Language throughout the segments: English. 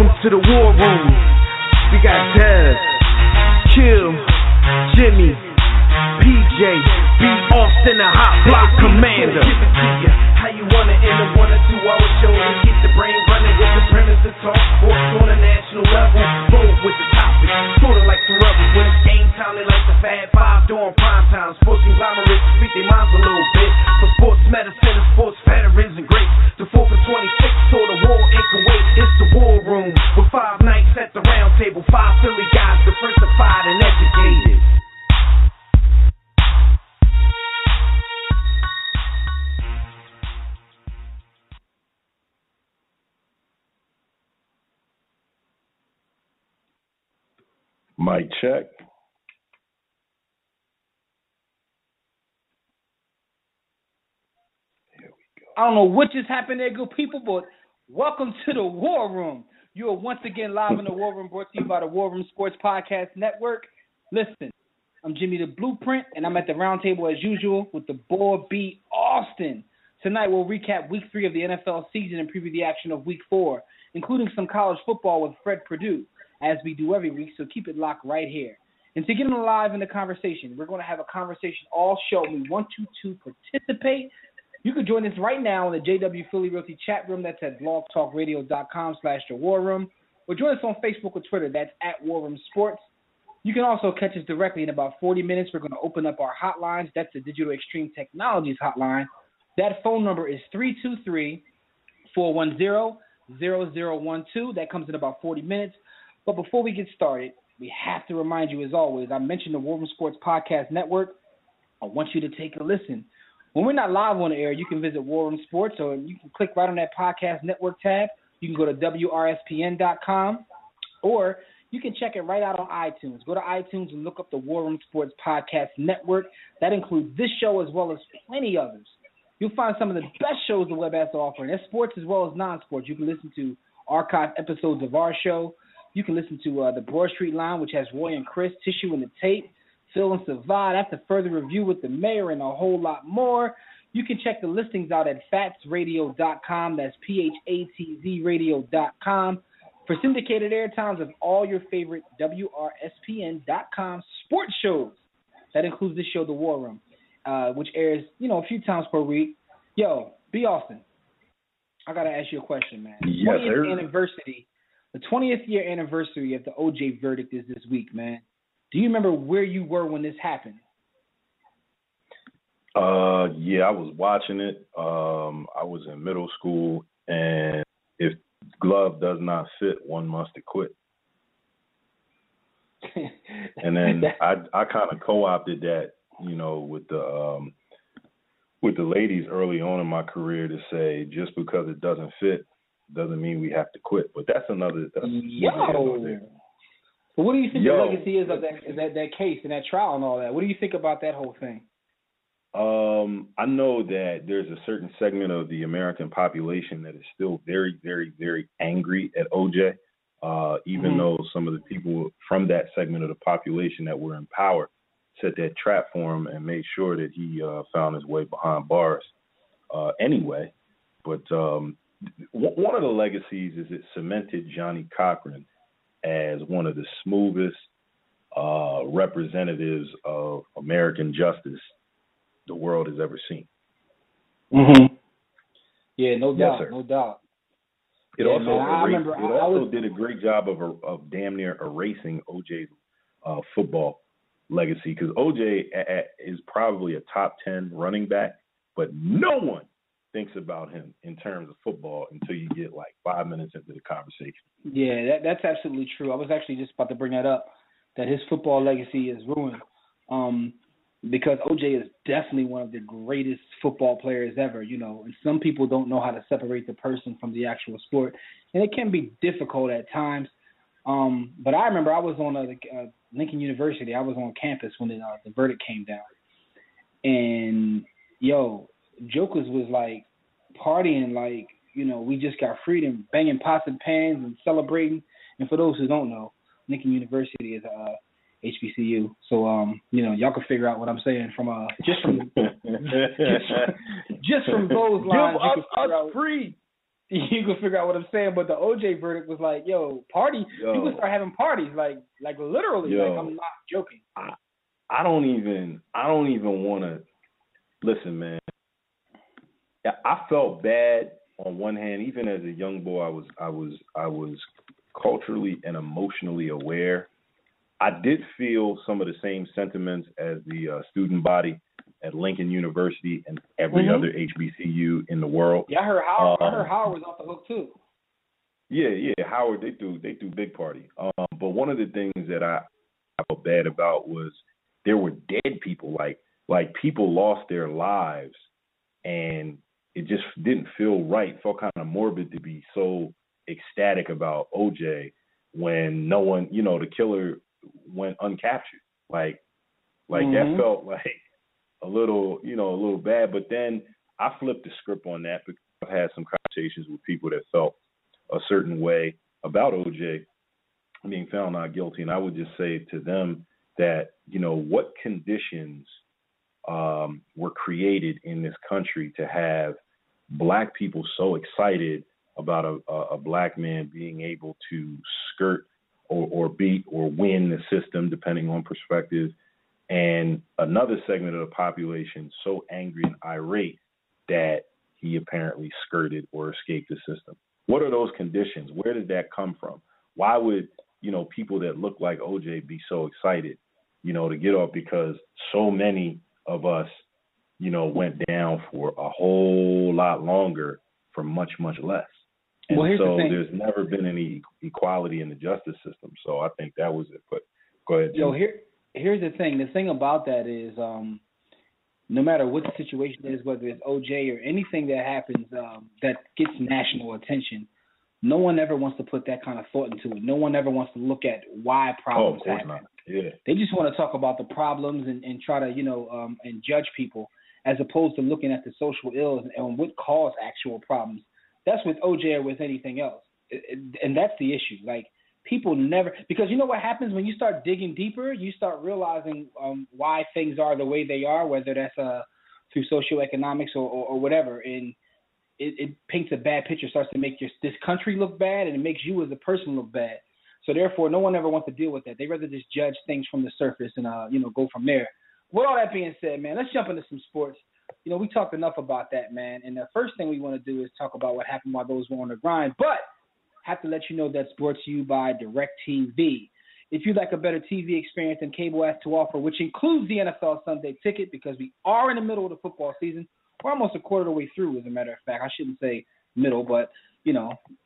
Welcome to the war room. We got Dev, Kill, Jimmy, PJ, B. Austin, the hot block commander. How you wanna end a 1 or 2 hour show to keep the brain running with the premise to talk sports on a national level? Bold with the topic, sorta like some rebels. When it's game time, they like the Fab Five during prime time. Sports conglomerates speak their minds a little bit. For sports medicine and sports veterans and greats. The 4th and 26th tour the war in Kuwait. It's the war room with 5 nights at the round table. 5 Philly guys, diversified and educated. Mic check. I don't know what just happened there, good people, but welcome to the War Room. You are once again live in the War Room, brought to you by the War Room Sports Podcast Network. Listen, I'm Jimmy the Blueprint, and I'm at the round table as usual with the boy B. Austin. Tonight we'll recap Week 3 of the NFL season and preview the action of Week 4, including some college football with Fred Purdue, as we do every week, so keep it locked right here. And to get them live in the conversation, we're going to have a conversation all show. We want you to participate. You can join us right now in the JW Philly Realty chat room. That's at blogtalkradio.com/the War Room. Or join us on Facebook or Twitter. That's at War Room Sports. You can also catch us directly in about 40 minutes. We're going to open up our hotlines. That's the Digital Extreme Technologies hotline. That phone number is 323-410-0012. That comes in about 40 minutes. But before we get started, we have to remind you, as always, I mentioned the War Room Sports Podcast Network. I want you to take a listen. When we're not live on the air, you can visit War Room Sports, or you can click right on that podcast network tab. You can go to WRSPN.com, or you can check it right out on iTunes. Go to iTunes and look up the War Room Sports Podcast Network. That includes this show as well as plenty others. You'll find some of the best shows the web has to offer. And that's sports as well as non-sports. You can listen to archived episodes of our show. You can listen to the Broad Street Line, which has Roy and Chris, Tissue and the Tape, Phil and Savad, After Further Review with the Mayor, and a whole lot more. You can check the listings out at fatsradio.com. That's PHATZ radio.com for syndicated airtimes of all your favorite WRSPN.com sports shows. That includes this show, The War Room, which airs, a few times per week. Yo, B. Austin, I got to ask you a question, man. Yes, sir. The 20th year anniversary of the OJ verdict is this week, man. Do you remember where you were when this happened? Yeah, I was watching it. I was in middle school, and if glove does not fit, one must acquit. And then I kind of co-opted that, with the ladies early on in my career to say just because it doesn't fit doesn't mean we have to quit. But that's another. So what do you think the legacy is of that case and that trial and all that? What do you think about that whole thing? I know that there's a certain segment of the American population that is still very, very, very angry at OJ, even though some of the people from that segment of the population that were in power set that trap for him and made sure that he found his way behind bars anyway. But one of the legacies is it cemented Johnnie Cochran as one of the smoothest representatives of American justice the world has ever seen. Mm-hmm. Yeah, no doubt, yes, no doubt. It also did a great job of damn near erasing OJ's football legacy, because OJ is probably a top 10 running back, but no one thinks about him in terms of football until you get like 5 minutes into the conversation. Yeah, that's absolutely true. I was actually just about to bring that up, that his football legacy is ruined, because OJ is definitely one of the greatest football players ever, and some people don't know how to separate the person from the actual sport, and it can be difficult at times. But I remember I was on Lincoln University. I was on campus when the verdict came down, and Jokers was like partying like, we just got freedom, banging pots and pans and celebrating. And for those who don't know, Lincoln University is HBCU. So, y'all can figure out what I'm saying from just from those lines. Give us free. You can figure out what I'm saying. But the OJ verdict was like, yo, people start having parties, like literally. Like, I'm not joking. I don't even want to listen, man. I felt bad on one hand. Even as a young boy, I was culturally and emotionally aware. I did feel some of the same sentiments as the student body at Lincoln University and every other HBCU in the world. Yeah, I heard Howard was off the hook too. Yeah, Howard, they threw big party. But one of the things that I felt bad about was there were dead people, like people lost their lives, and it just didn't feel right. It felt kind of morbid to be so ecstatic about OJ when no one, the killer went uncaptured. Like that felt like a little bad. But then I flipped the script on that because I've had some conversations with people that felt a certain way about OJ being found not guilty. And I would just say to them that, what conditions were created in this country to have black people so excited about a black man being able to skirt or beat or win the system, depending on perspective, and another segment of the population so angry and irate that he apparently skirted or escaped the system. What are those conditions? Where did that come from? Why would, people that look like OJ be so excited, to get off, because so many of us, went down for a whole lot longer for much, much less. And so there's never been any equality in the justice system. So I think that was it. But go ahead, Jim. Here's the thing. The thing about that is no matter what the situation is, whether it's OJ or anything that happens that gets national attention, no one ever wants to put that kind of thought into it. No one ever wants to look at why problems happen. Not. Yeah. They just want to talk about the problems and try to, and judge people, as opposed to looking at the social ills and what caused actual problems. That's with OJ or with anything else. And that's the issue. Like, people never – because you know what happens when you start digging deeper? You start realizing why things are the way they are, whether that's through socioeconomics or whatever. And it paints a bad picture, starts to make this country look bad, and it makes you as a person look bad. So, therefore, no one ever wants to deal with that. They rather just judge things from the surface and, go from there. With all that being said, man, let's jump into some sports. We talked enough about that, man. And the first thing we want to do is talk about what happened while those were on the grind. But have to let you know that's brought to you by DirecTV. If you'd like a better TV experience than cable has to offer, which includes the NFL Sunday Ticket, because we are in the middle of the football season. We're almost a quarter of the way through, as a matter of fact. I shouldn't say middle, but,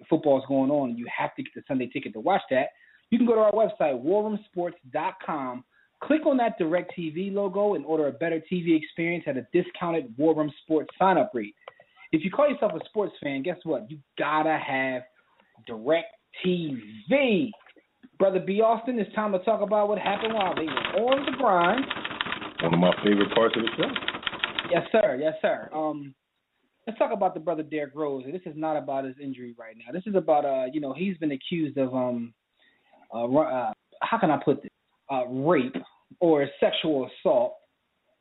football's going on, and you have to get the Sunday Ticket to watch that. You can go to our website, warroomsports.com. Click on that DirecTV logo and order a better TV experience at a discounted War Room Sports sign-up rate. If you call yourself a sports fan, guess what? You gotta have DirecTV. Brother B. Austin, it's time to talk about what happened while they were on the grind. One of my favorite parts of the show. Yes, sir. Yes, sir. Let's talk about the brother Derrick Rose. This is not about his injury right now. This is about, he's been accused of, how can I put this? Rape or sexual assault.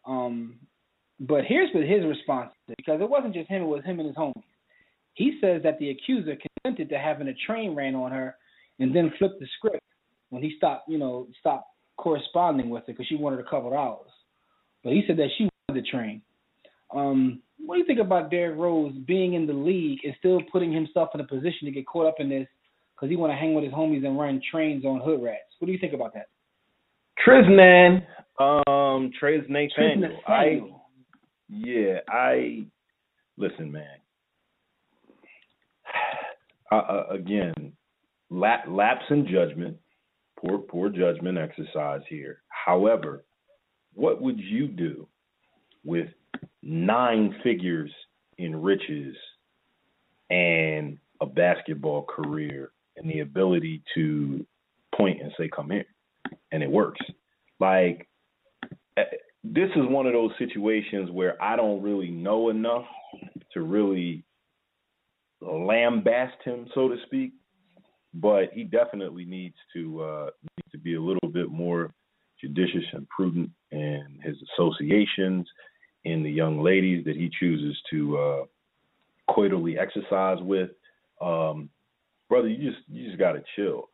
But here's what his response is, because it wasn't just him, it was him and his homies. He says that the accuser consented to having a train ran on her and then flipped the script when he stopped corresponding with her because she wanted a couple of hours. But he said that she wanted the train. What do you think about Derrick Rose being in the league and still putting himself in a position to get caught up in this because he want to hang with his homies and run trains on hood rats? What do you think about that? Trisnan, Trez Nathaniel. Listen, man. Again, lapse in judgment, poor judgment exercise here. However, what would you do with 9 figures in riches and a basketball career and the ability to point and say, "Come here," and it works? Like, this is one of those situations where I don't really know enough to really lambast him, so to speak, but he definitely needs to be a little bit more judicious and prudent in his associations, in the young ladies that he chooses to coitally exercise with. Brother, you just gotta chill.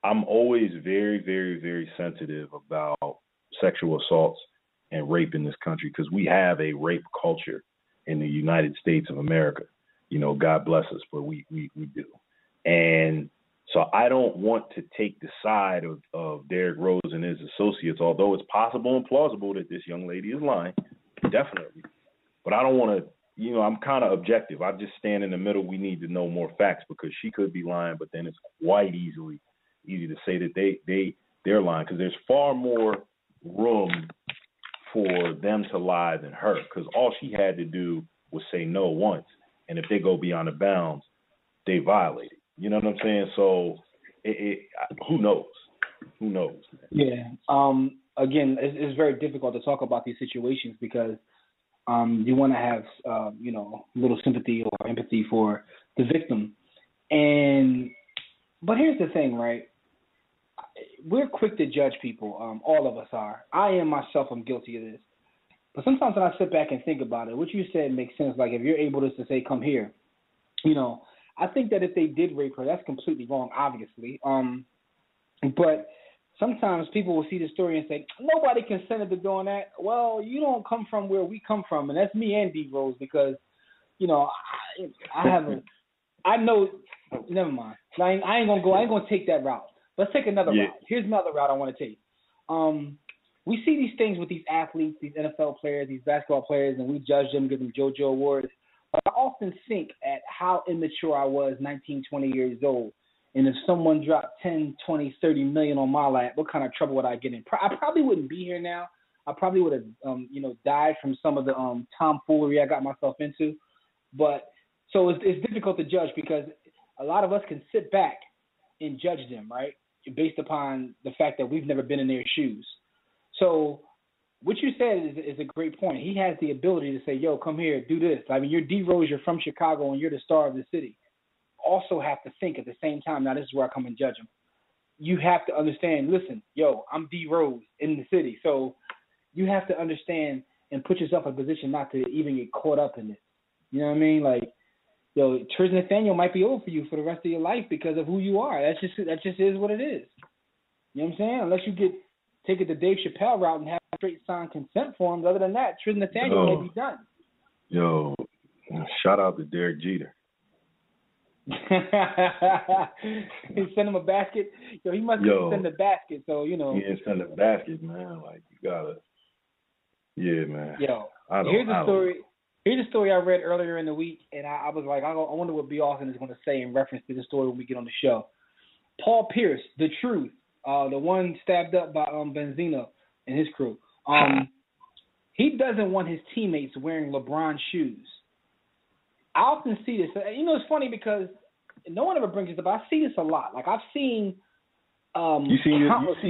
I'm always very, very, very sensitive about sexual assaults and rape in this country because we have a rape culture in the United States of America. God bless us, but we do. And so I don't want to take the side of Derrick Rose and his associates, although it's possible and plausible that this young lady is lying, definitely. But I don't want to, I'm kind of objective. I just stand in the middle. We need to know more facts because she could be lying, but then it's quite easy to say that they're lying because there's far more room for them to lie than her because all she had to do was say no once. And if they go beyond the bounds, they violate it. You know what I'm saying? So who knows? Who knows? Yeah. Again, it's very difficult to talk about these situations because you want to have, little sympathy or empathy for the victim. But here's the thing, right? We're quick to judge people. All of us are. I am myself. I'm guilty of this. But sometimes when I sit back and think about it, what you said makes sense. Like if you're able to say, come here, I think that if they did rape her, that's completely wrong, obviously. But sometimes people will see the story and say, nobody consented to doing that. Well, you don't come from where we come from, and that's me and D Rose because, I know. Never mind. I ain't gonna take that route. Let's take another route. Here's another route I want to take. We see these things with these athletes, these NFL players, these basketball players, and we judge them, give them JoJo awards. But I often think at how immature I was, 19, 20 years old, and if someone dropped 10, 20, 30 million on my lap, what kind of trouble would I get in? I probably wouldn't be here now. I probably would have, died from some of the tomfoolery I got myself into. But so it's difficult to judge because a lot of us can sit back and judge them, right, based upon the fact that we've never been in their shoes. So what you said is a great point. He has the ability to say, yo, come here, do this. I mean, you're D Rose, you're from Chicago, and you're the star of the city. Also have to think at the same time, now this is where I come and judge him. You have to understand, listen, yo, I'm D Rose in the city. So you have to understand and put yourself in a position not to even get caught up in it. You know what I mean? Like, yo, Tris Nathaniel might be over for you for the rest of your life because of who you are. That just is what it is. You know what I'm saying? Unless you take it the Dave Chappelle route and have straight signed consent forms. Other than that, Tris Nathaniel may be done. Yo, shout out to Derek Jeter. He sent him a basket. Yo, he must send a basket. So He didn't send a basket, man. Like you gotta. Yeah, man. Yo, here's a story I read earlier in the week, and I was like, I wonder what B. Austin is going to say in reference to the story when we get on the show. Paul Pierce, the truth, the one stabbed up by Benzino and his crew. He doesn't want his teammates wearing LeBron shoes. I often see this. It's funny because no one ever brings this up. I see this a lot. Like I've seen. You see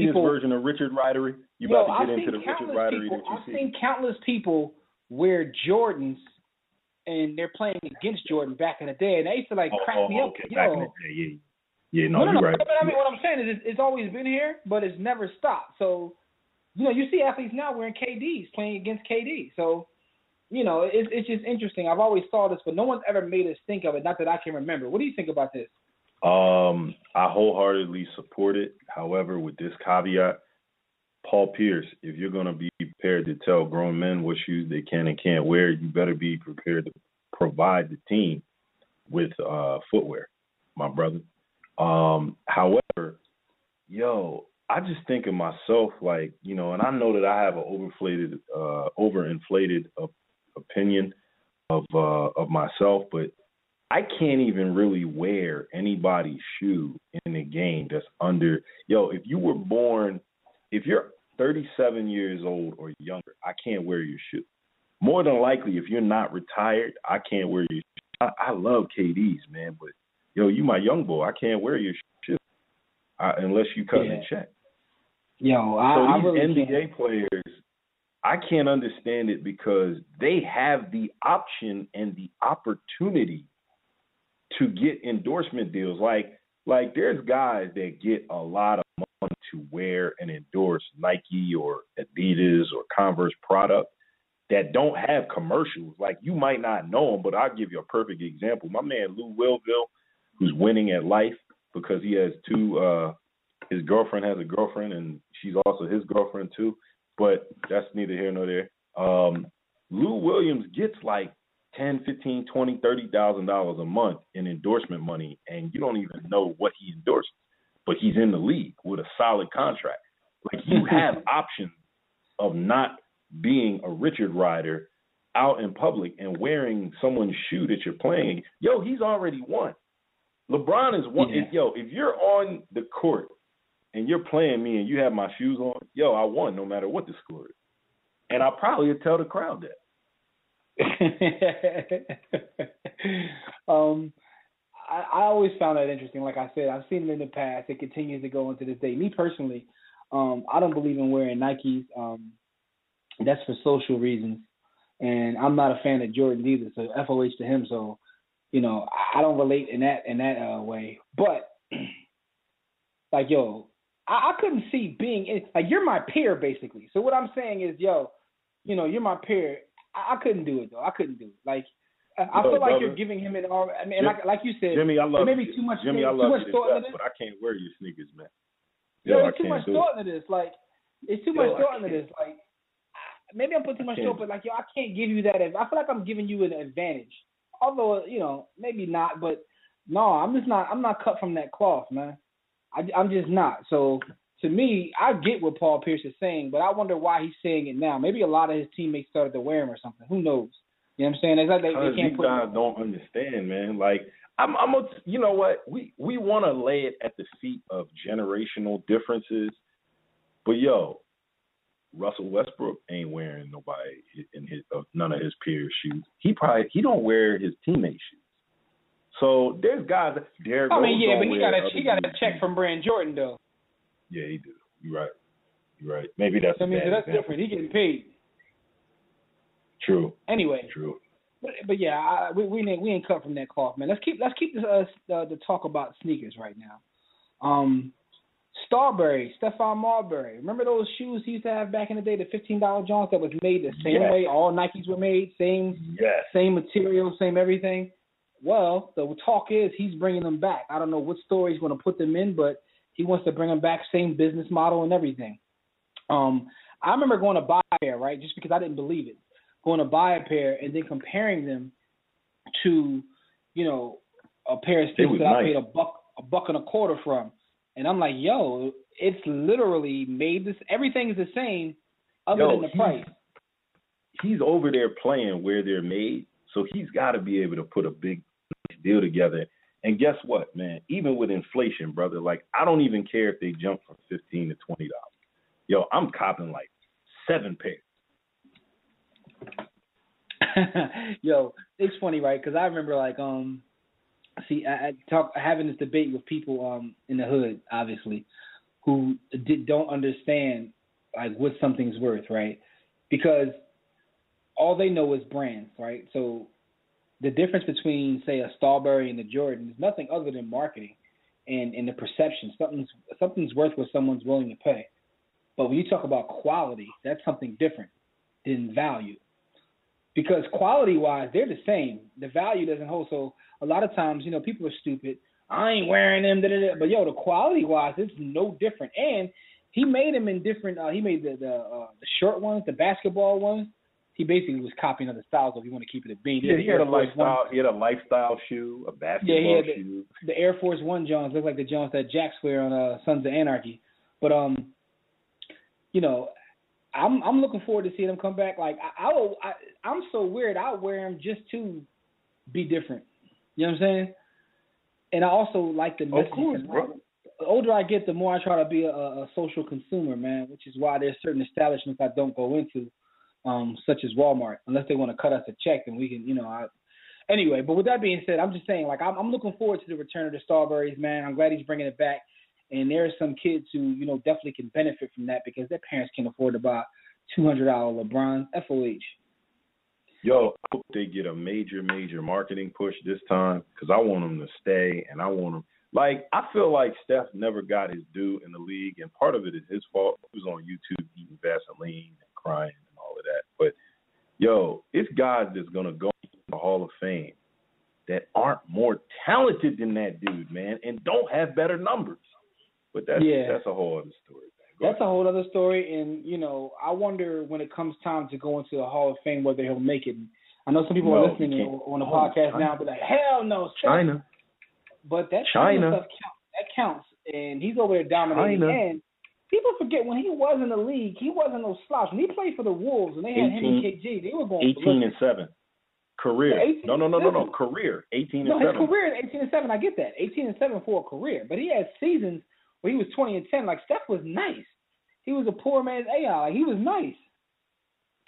this version of Richard Ridery? You about to get into the Richard Ridery that you see? I've seen countless people wear Jordans, and they're playing against Jordan back in the day, and they used to crack me up. Okay. Back in the day, yeah. No, you're right. But I mean, what I'm saying is, it's always been here, but it's never stopped. So, you see athletes now wearing KDs, playing against KD. So, it's just interesting. I've always saw this, but no one's ever made us think of it. Not that I can remember. What do you think about this? I wholeheartedly support it. However, with this caveat, Paul Pierce, if you're going to be prepared to tell grown men what shoes they can and can't wear, you better be prepared to provide the team with footwear, my brother. However, I just think of myself and I know that I have an overinflated opinion of myself, but I can't even really wear anybody's shoe in the game that's under. If you're 37 years old or younger, I can't wear your shoe. More than likely, if you're not retired, I can't wear your shoe. I love KDs, man, but you my young boy, I can't wear your shoe unless you cut a check. These NBA players, I can't understand it because they have the option and the opportunity to get endorsement deals. Like there's guys that get a lot of money to wear and endorse Nike or Adidas or Converse product, that don't have commercials. Like, you might not know them, but I'll give you a perfect example. My man Lou Willville, who's winning at life because he has two. His girlfriend has a girlfriend, and she's also his girlfriend too. But that's neither here nor there. Lou Williams gets like $10, $15, $20, $30,000 a month in endorsement money, and you don't even know what he endorses. But he's in the league with a solid contract. Like, you have options of not being a Richard Rider out in public and wearing someone's shoe that you're playing. Yo, he's already won. LeBron is one. Yeah. If you're on the court and you're playing me and you have my shoes on, yo, I won no matter what the score is. And I probably would tell the crowd that. I always found that interesting. Like I said, I've seen it in the past. It continues to go into this day. Me personally, I don't believe in wearing Nikes. That's for social reasons. And I'm not a fan of Jordan either, so FOH to him. So, you know, I don't relate in that way. But, like, yo, I couldn't see being – like, you're my peer, basically. So what I'm saying is, yo, you know, you're my peer. I couldn't do it, though. I couldn't do it. Like, I feel like you're giving him an – I mean, like you said, Jimmy, I love maybe too much Jimmy, I love you thought into this. But I can't wear your sneakers, man. Yo, there's too much thought into this. Like, it's too much thought into this. Like, maybe I'm putting too much thought, but, like, yo, I can't give you that. I feel like I'm giving you an advantage. Although, you know, maybe not, but no, I'm not cut from that cloth, man. I'm just not. So, to me, I get what Paul Pierce is saying, but I wonder why he's saying it now. Maybe a lot of his teammates started to wear him or something. Who knows? You know what I'm saying? It's like they can't these put guys don't understand, man. Like, you know what? We want to lay it at the feet of generational differences, but yo, Russell Westbrook ain't wearing none of his peers' shoes. He don't wear his teammates' shoes. So there's guys. Derrick Rose, but he got a check from Brand Jordan though. Yeah, he do. You're right. Maybe that's. I mean, that's different. He getting paid. True. Anyway. True. But yeah, we ain't cut from that cloth, man. Let's keep the talk about sneakers right now. Starbury, Stephon Marbury. Remember those shoes he used to have back in the day, the $15 Johns that was made the same way all Nikes were made, same material, same everything. Well, the talk is he's bringing them back. I don't know what store he's going to put them in, but he wants to bring them back, same business model and everything. I remember going to buy a pair, right, just because I didn't believe it. Going to buy a pair and then comparing them to, you know, a pair of sneakers that I paid $1.25 from. And I'm like, yo, it's literally made this. Everything is the same other than the price. He's over there playing where they're made, so he's got to be able to put a big deal together. And guess what, man? Even with inflation, brother, like, I don't even care if they jump from $15 to $20. Yo, I'm copping like 7 pairs. Yo, it's funny, right? Because I remember, like, having this debate with people in the hood, obviously, who don't understand like what something's worth, right? Because all they know is brands, right? So the difference between, say, a Starbury and a Jordan is nothing other than marketing and the perception. Something's worth what someone's willing to pay. But when you talk about quality, that's something different than value. Because quality-wise, they're the same. The value doesn't hold. So a lot of times, you know, people are stupid. I ain't wearing them, but yo, the quality-wise, it's no different. And he made them in different. He made the short ones, the basketball ones. He basically was copying other styles. If you want to keep it a bean. Yeah, he had a lifestyle. He had a lifestyle shoe, a basketball shoe. The Air Force One Johns look like the Johns that Jax wear on Sons of Anarchy. But you know, I'm looking forward to seeing them come back. Like I'm so weird. I'll wear them just to be different. You know what I'm saying? And I also like the message. Of course, bro. The older I get, the more I try to be a social consumer, man. Which is why there's certain establishments I don't go into, such as Walmart, unless they want to cut us a check, and we can, you know. Anyway, but with that being said, I'm just saying, like, I'm looking forward to the return of the Starburys, man. I'm glad he's bringing it back. And there are some kids who, you know, definitely can benefit from that because their parents can afford to buy $200 LeBron. FOH. Yo, I hope they get a major marketing push this time because I want them to stay and I want them. Like, I feel like Steph never got his due in the league, and part of it is his fault. He was on YouTube eating Vaseline and crying and all of that. But Yo, it's guys that's gonna go into the Hall of Fame that aren't more talented than that dude, man, and don't have better numbers. But that's a whole other story. That's a whole other story, and I wonder when it comes time to go into the Hall of Fame whether he'll make it. I know some people are listening on the podcast now, but like, hell no, China. But that China stuff counts, and he's over there dominating. And people forget when he was in the league, he wasn't no slouch. When he played for the Wolves, and they had him and KG, they were going 18-7. Career. No. Career. 18-7. No, his career is 18-7. I get that. 18-7 for a career, but he had seasons where he was 20-10. Like Steph was nice. He was a poor man's AI. Like he was nice.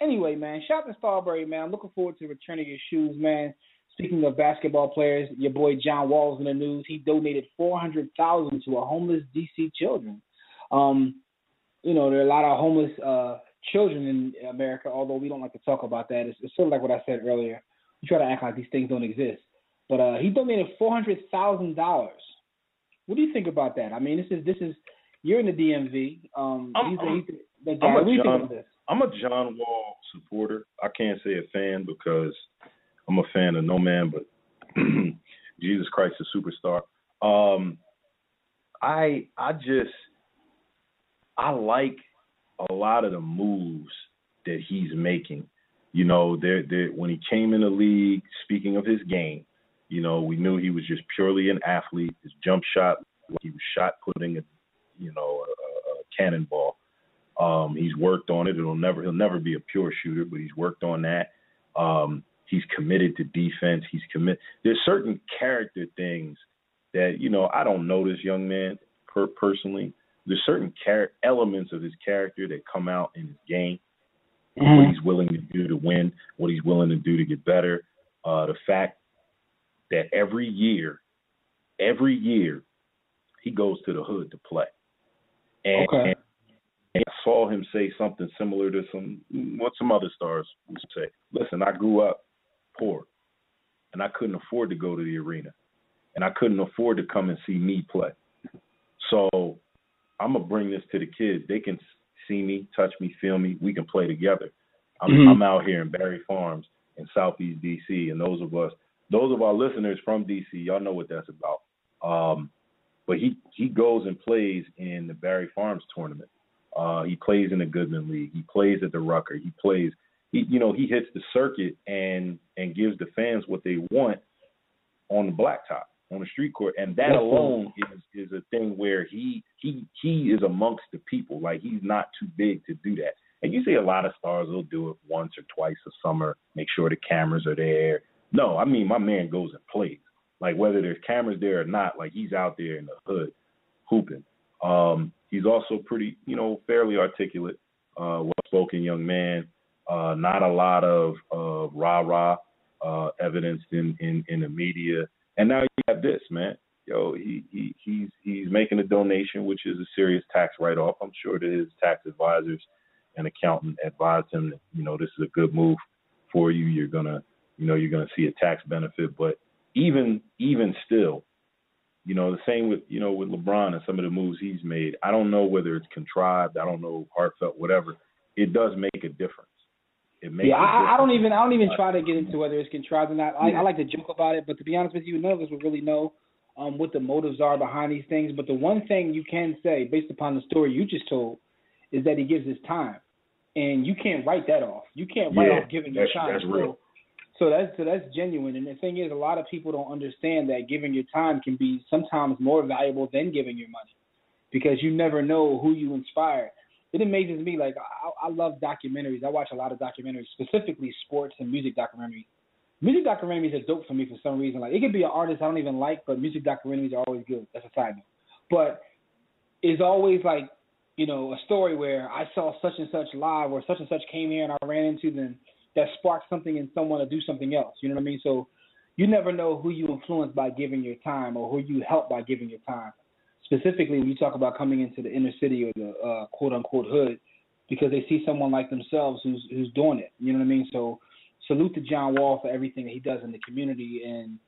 Anyway, man, shout out to Starbury, man. I'm looking forward to returning your shoes, man. Speaking of basketball players, your boy John Wall's in the news. He donated $400,000 to a homeless DC children. There are a lot of homeless children in America, although we don't like to talk about that. It's sort of like what I said earlier. We try to act like these things don't exist. But he donated $400,000. What do you think about that? I mean, this is you're in the DMV. He's the guy. What do you think of this? I'm a John Wall supporter. I can't say a fan because I'm a fan of no man but Jesus Christ, the superstar. I like a lot of the moves that he's making. When he came in the league, speaking of his game, we knew he was just purely an athlete. His jump shot, he was shot putting a cannonball. He's worked on it. He'll never be a pure shooter, but he's worked on that. He's committed to defense. There's certain character things that, I don't know this young man personally. There's certain elements of his character that come out in his game. What he's willing to do to win, what he's willing to do to get better. The fact that every year, he goes to the hood to play. And I saw him say something similar to what some other stars would say. Listen, I grew up poor, and I couldn't afford to go to the arena, and I couldn't afford to come and see me play. So I'm going to bring this to the kids. They can see me, touch me, feel me. We can play together. I'm out here in Barry Farms in Southeast D.C., and those of our listeners from D.C., y'all know what that's about. But he goes and plays in the Barry Farms tournament. He plays in the Goodman League. He plays at the Rucker. He hits the circuit and gives the fans what they want on the blacktop, on the street court. And that alone is a thing where he is amongst the people. Like, he's not too big to do that. And you see a lot of stars will do it once or twice a summer, make sure the cameras are there. No, I mean, my man goes and plays. Like, whether there's cameras there or not, like, he's out there in the hood hooping. He's also pretty, fairly articulate, well-spoken young man. Not a lot of rah-rah evidenced in the media. And now you have this, man. He's making a donation, which is a serious tax write-off. I'm sure that his tax advisors and accountant advised him that, this is a good move for you. You're gonna see a tax benefit. But even still, the same with LeBron and some of the moves he's made. I don't know whether it's contrived. I don't know, heartfelt, whatever. It does make a difference. I don't even try to get into whether it's contrived or not. I like to joke about it, but to be honest with you, none of us would really know what the motives are behind these things. But the one thing you can say, based upon the story you just told, is that he gives his time, and you can't write that off. You can't write off giving your time. That's real. So that's genuine. And the thing is, a lot of people don't understand that giving your time can be sometimes more valuable than giving your money, because you never know who you inspire. It amazes me. Like, I love documentaries. I watch a lot of documentaries, specifically sports and music documentaries. Music documentaries are dope for me for some reason. Like, it could be an artist I don't even like, but music documentaries are always good. That's a side note. But it's always like, a story where I saw such and such live, or such and such came here and I ran into them, that sparked something in someone to do something else. You know what I mean? So you never know who you influence by giving your time, or who you help by giving your time. Specifically, when you talk about coming into the inner city or the quote-unquote hood, because they see someone like themselves who's doing it. You know what I mean? So salute to John Wall for everything that he does in the community, and,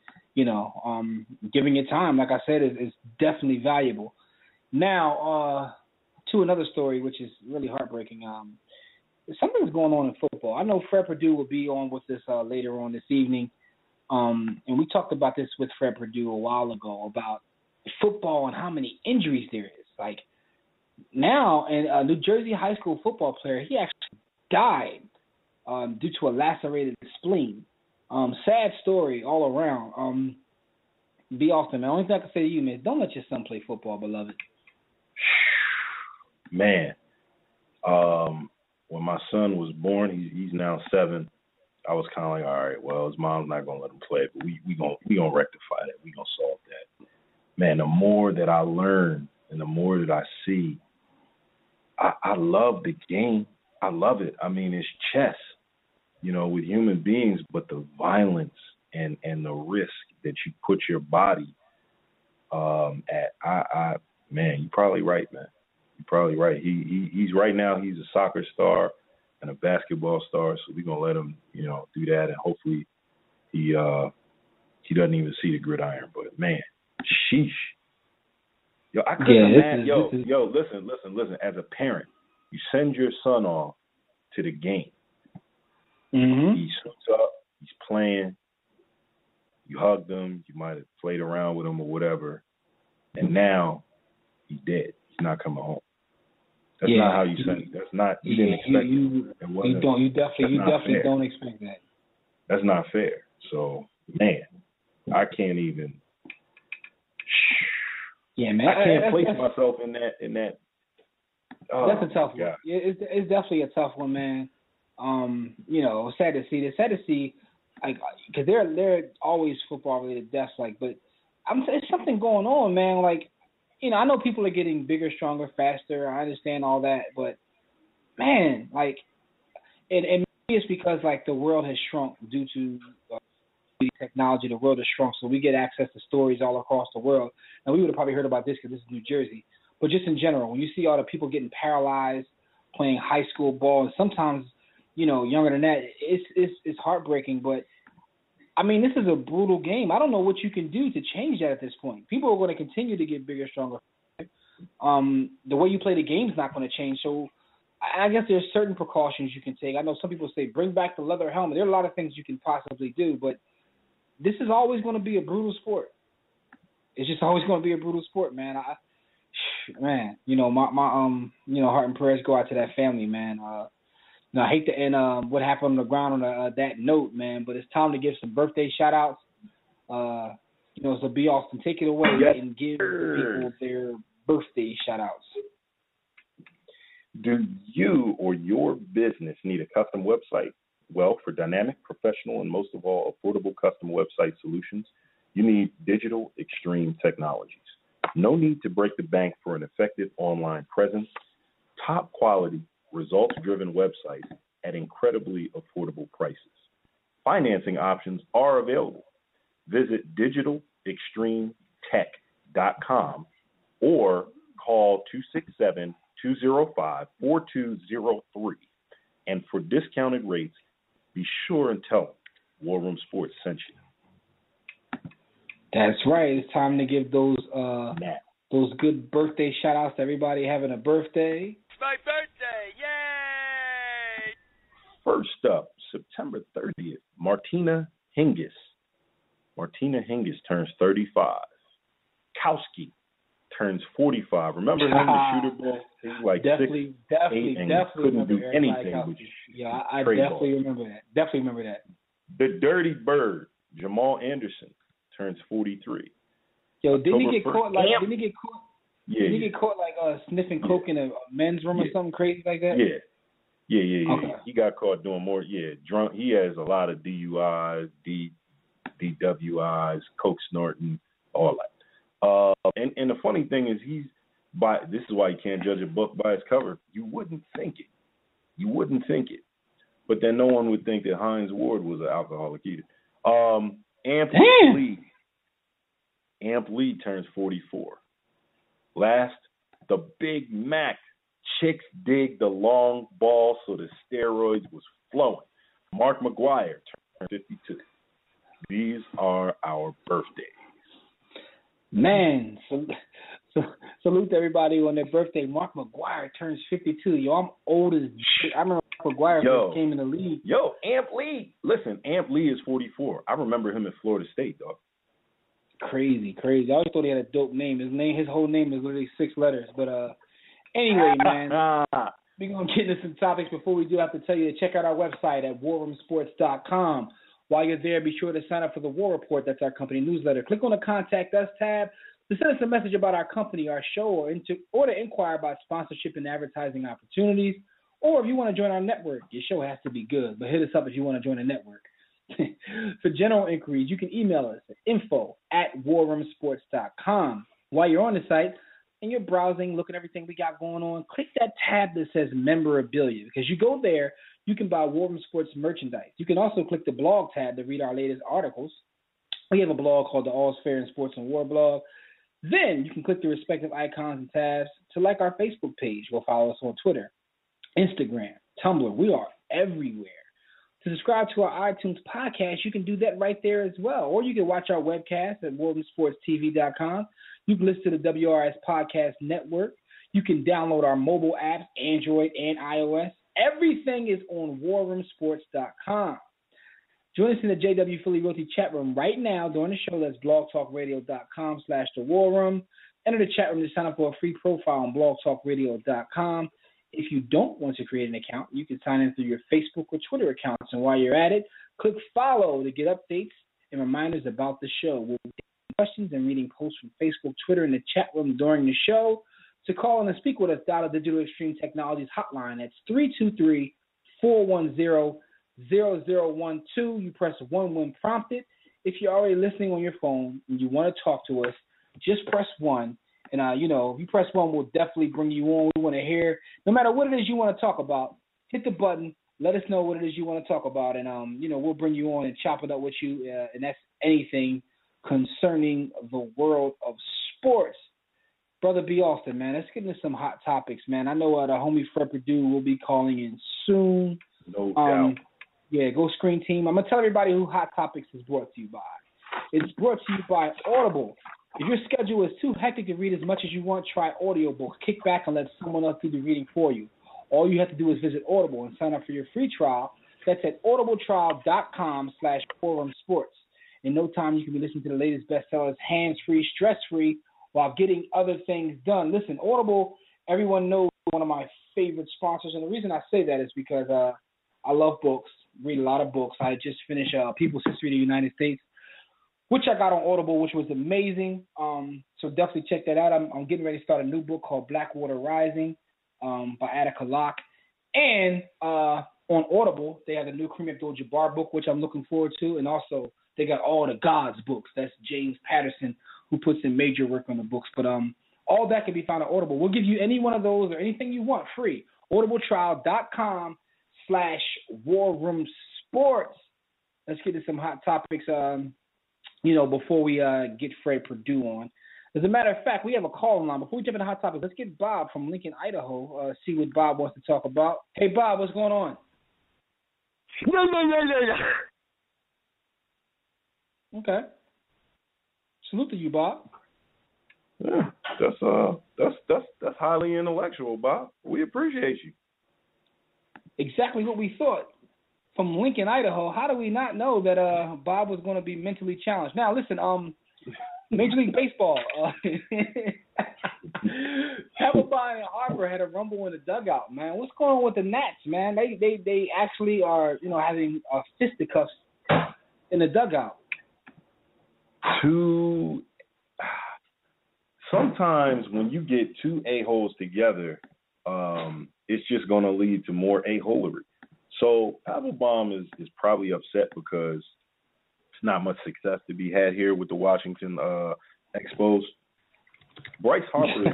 giving your time, like I said, is definitely valuable. Now, to another story, which is really heartbreaking. something's going on in football. I know Fred Perdue will be on with us later on this evening. And we talked about this with Fred Perdue a while ago about football and how many injuries there is. Like now, and a New Jersey high school football player, he actually died due to a lacerated spleen. Sad story all around. Be Austin, man. Only thing I can say to you, man, don't let your son play football, beloved. Man, when my son was born, he's now 7. I was kind of like, all right, well, his mom's not gonna let him play, but we gonna rectify that. We gonna solve that. Man, the more that I learn and the more that I see, I love the game. I love it. I mean, it's chess, with human beings, but the violence and the risk that you put your body at. Man, you're probably right, man. You're probably right. He's right now. He's a soccer star and a basketball star, so we're gonna let him, do that, and hopefully he doesn't even see the gridiron. But man, sheesh. Yo, I couldn't imagine. Yo, listen. As a parent, you send your son off to the game. Mm-hmm. He suits up. He's playing. You hugged him. You might have played around with him or whatever, and now he's dead. He's not coming home. That's not how you send it. That's not. You didn't expect it. You definitely don't expect that. That's not fair. So, man, I can't even. Yeah, man. I can't place myself in that. Oh, that's a tough one. It's definitely a tough one, man. Sad to see this. Sad to see, like, because there are always football-related deaths, but there's something going on, man. Like, I know people are getting bigger, stronger, faster. I understand all that, but man, like, and maybe it's because like the world has shrunk due to technology. The world has shrunk, so we get access to stories all across the world. And we would have probably heard about this because this is New Jersey. But just in general, when you see all the people getting paralyzed playing high school ball, and sometimes younger than that, it's heartbreaking. But I mean, this is a brutal game. I don't know what you can do to change that at this point. People are going to continue to get bigger, stronger. The way you play the game is not going to change. So I guess there's certain precautions you can take. I know some people say bring back the leather helmet. There are a lot of things you can possibly do, but this is always going to be a brutal sport. It's just always going to be a brutal sport, man. My heart and prayers go out to that family, man. I hate to end what happened on the ground on that note, man, but it's time to give some birthday shout-outs. So B. Austin, take it away and give people their birthday shout-outs. Do you or your business need a custom website? Well, for dynamic, professional, and most of all, affordable custom website solutions, you need Digital Extreme Technologies. No need to break the bank for an effective online presence. Top quality, results-driven websites at incredibly affordable prices. Financing options are available. Visit digitalextremetech.com or call 267-205-4203. And for discounted rates, be sure and tell them War Room Sports sent you. That's right. It's time to give those good birthday shout-outs to everybody having a birthday. It's my birthday. Yay! First up, September 30th, Martina Hingis. Martina Hingis turns 35. Kowski turns 45. Remember him, the shooter boy? He was like definitely couldn't do anything. I definitely remember that. Definitely remember that. The Dirty Bird, Jamal Anderson, turns 43. Yo, didn't he get caught sniffing coke in a men's room or something crazy like that? Yeah. Okay. He got caught doing more. Yeah, drunk. He has a lot of DUIs, DWIs, coke snorting, all that. And the funny thing is, this is why you can't judge a book by its cover. You wouldn't think it. But then no one would think that Hines Ward was an alcoholic either. Amp Lee turns 44. Last, the Big Mac. Chicks dig the long ball, so the steroids was flowing. Mark McGuire turned 52. These are our birthdays. Man, salute to everybody on their birthday. Mark McGuire turns 52. Yo, I'm old as shit. I remember McGuire first came in the league. Amp Lee. Listen, Amp Lee is 44. I remember him at Florida State, dog. Crazy. I always thought he had a dope name. His whole name is literally 6 letters. But anyway, man, we're going to get into some topics. Before we do, I have to tell you to check out our website at warroomsports.com. While you're there, be sure to sign up for the War Report. That's our company newsletter. Click on the Contact Us tab to send us a message about our company, our show, or to inquire about sponsorship and advertising opportunities. Or if you want to join our network, your show has to be good, but hit us up if you want to join the network. For general inquiries, you can email us at info@warroomsports.com. While you're on the site and you're browsing, looking at everything we got going on, click that tab that says Memorabilia, because you go there, you can buy War Room Sports merchandise. You can also click the blog tab to read our latest articles. We have a blog called the All's Fair in Sports and War blog. Then you can click the respective icons and tabs to like our Facebook page or follow us on Twitter, Instagram, Tumblr. We are everywhere. To subscribe to our iTunes podcast, you can do that right there as well. Or you can watch our webcast at warroomsportstv.com. You can listen to the WRS Podcast Network. You can download our mobile apps, Android and iOS. Everything is on warroomsports.com. Join us in the JW Philly Realty chat room right now during the show. That's blogtalkradio.com/thewarroom. Enter the chat room to sign up for a free profile on blogtalkradio.com. If you don't want to create an account, you can sign in through your Facebook or Twitter accounts. And while you're at it, click follow to get updates and reminders about the show. We'll be taking questions and reading posts from Facebook, Twitter, and the chat room during the show. To call in and speak with us, dial the Digital Extreme Technologies hotline. That's 323-410-0012. You press 1 when prompted. If you're already listening on your phone and you want to talk to us, just press 1. And, if you press 1, we'll definitely bring you on. We want to hear, no matter what it is you want to talk about, hit the button. Let us know what it is you want to talk about. And, we'll bring you on and chop it up with you. And that's anything concerning the world of sports. Brother B. Austin, man, let's get into some hot topics, man. I know the homie Fred Purdue will be calling in soon. No doubt. Yeah, go Screen Team. I'm going to tell everybody who Hot Topics is brought to you by. It's brought to you by Audible. If your schedule is too hectic to read as much as you want, try audiobooks. Kick back and let someone else do the reading for you. All you have to do is visit Audible and sign up for your free trial. That's at audibletrial.com/forumsports. In no time, you can be listening to the latest bestsellers, hands-free, stress-free, while getting other things done. Listen, Audible, everyone knows, one of my favorite sponsors. And the reason I say that is because I love books, read a lot of books. I just finished People's History of the United States, which I got on Audible, which was amazing. So definitely check that out. I'm getting ready to start a new book called Blackwater Rising by Attica Locke. And on Audible, they have the new Kareem Abdul-Jabbar book, which I'm looking forward to. And also, they got all the Gods books. That's James Patterson, who puts in major work on the books. But all that can be found on Audible. We'll give you any one of those or anything you want free. audibletrial.com/warroomsports. Let's get to some hot topics, before we get Fred Purdue on. As a matter of fact, we have a call line. Before we jump into hot topics, let's get Bob from Lincoln, Idaho, see what Bob wants to talk about. Hey, Bob, what's going on? Okay. Salute to you, Bob. Yeah, that's highly intellectual, Bob. We appreciate you. Exactly what we thought. From Lincoln, Idaho, how do we not know that Bob was going to be mentally challenged? Now, listen, Major League Baseball, Papelbon and Harper had a rumble in the dugout, man. What's going on with the Nats, man? They actually are, having fisticuffs in the dugout. Sometimes when you get two a-holes together, it's just going to lead to more a-holery. So Papelbon is probably upset because it's not much success to be had here with the Washington Expos. Bryce Harper is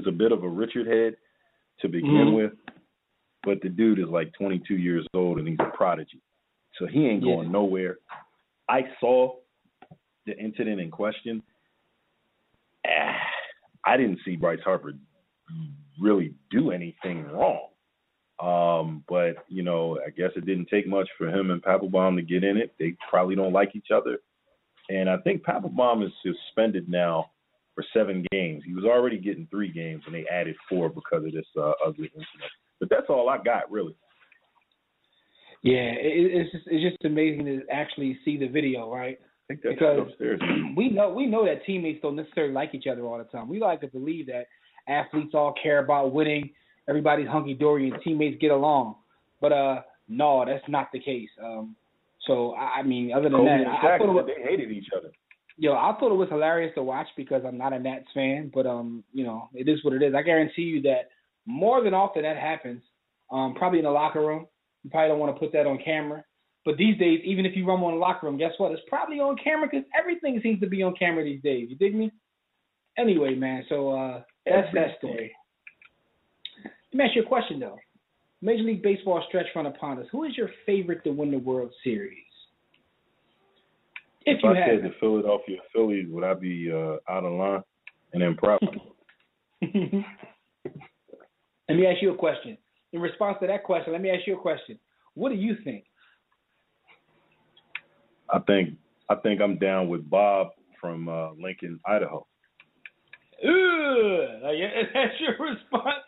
a bit of a Richard head to begin with, but the dude is like 22 years old and he's a prodigy. So he ain't going nowhere. I saw the incident in question. I didn't see Bryce Harper really do anything wrong. But, I guess it didn't take much for him and Papelbon to get in it. They probably don't like each other. And I think Papelbon is suspended now for 7 games. He was already getting 3 games, and they added 4 because of this ugly incident. But that's all I got, really. Yeah, it's just amazing to actually see the video, right? I think that's because upstairs. we know that teammates don't necessarily like each other all the time. We like to believe that athletes all care about winning, everybody's hunky-dory, and teammates get along. But no, that's not the case. So, I mean, other than Kobe that, and Shaq, they hated each other. Yo, I thought it was hilarious to watch because I'm not a Nats fan, but you know, it is what it is. I guarantee you that more than often that happens, probably in the locker room. You probably don't want to put that on camera. But these days, even if you rumble in the locker room, guess what? It's probably on camera because everything seems to be on camera these days. You dig me? Anyway, man, so that's that story. Let me ask you a question, though. Major League Baseball stretch run upon us. Who is your favorite to win the World Series? If I said the Philadelphia Phillies, would I be out of line and improper? Let me ask you a question. In response to that question, let me ask you a question. What do you think? I think I'm down with Bob from Lincoln, Idaho. That's your response?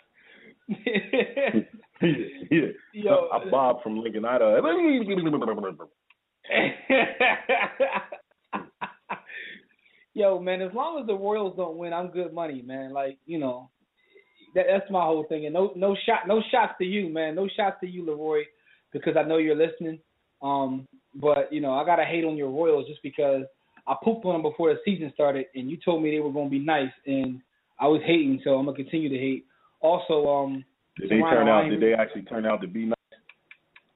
Yeah. Yo, I'm Bob from Lincoln, Idaho. Yo, man, as long as the Royals don't win, I'm good money, man. Like, you know, that's my whole thing. And no shots to you, man. No shots to you, Leroy, because I know you're listening. But, you know, I got to hate on your Royals just because I pooped on them before the season started, and you told me they were going to be nice, and I was hating, so I'm going to continue to hate. Also, Did they actually turn out to be nice?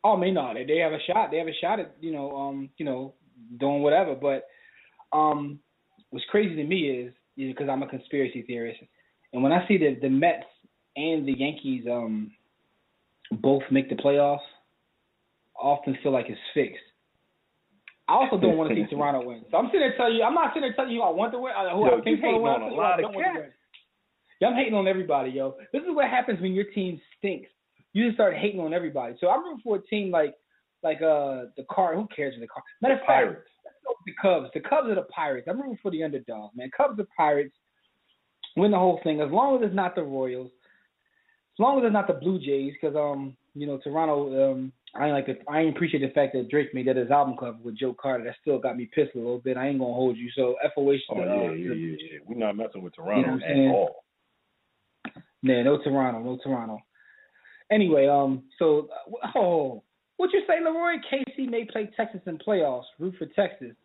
Oh, man, no, they have a shot. They have a shot at, doing whatever. But what's crazy to me is, because I'm a conspiracy theorist, and when I see the Mets and the Yankees both make the playoffs, I often feel like it's fixed. I also don't want to see Toronto win. So I'm not sitting there telling you I want to win. Who I think will win. Yeah, I'm hating on everybody, yo. This is what happens when your team stinks. You just start hating on everybody. So I'm rooting for a team like the Cardinals. Who cares for the Cardinals? Matter of fact, Pirates. The Cubs. The Cubs are the Pirates. I'm rooting for the underdog, man. Cubs are Pirates. Win the whole thing. As long as it's not the Royals. As long as it's not the Blue Jays, because Toronto. I ain't appreciate the fact that Drake made that his album cover with Joe Carter. That still got me pissed a little bit. I ain't gonna hold you. So FOH. Yeah. We're not messing with Toronto at all. Yeah, no Toronto. Anyway, what you say, Leroy? KC may play Texas in playoffs. Root for Texas,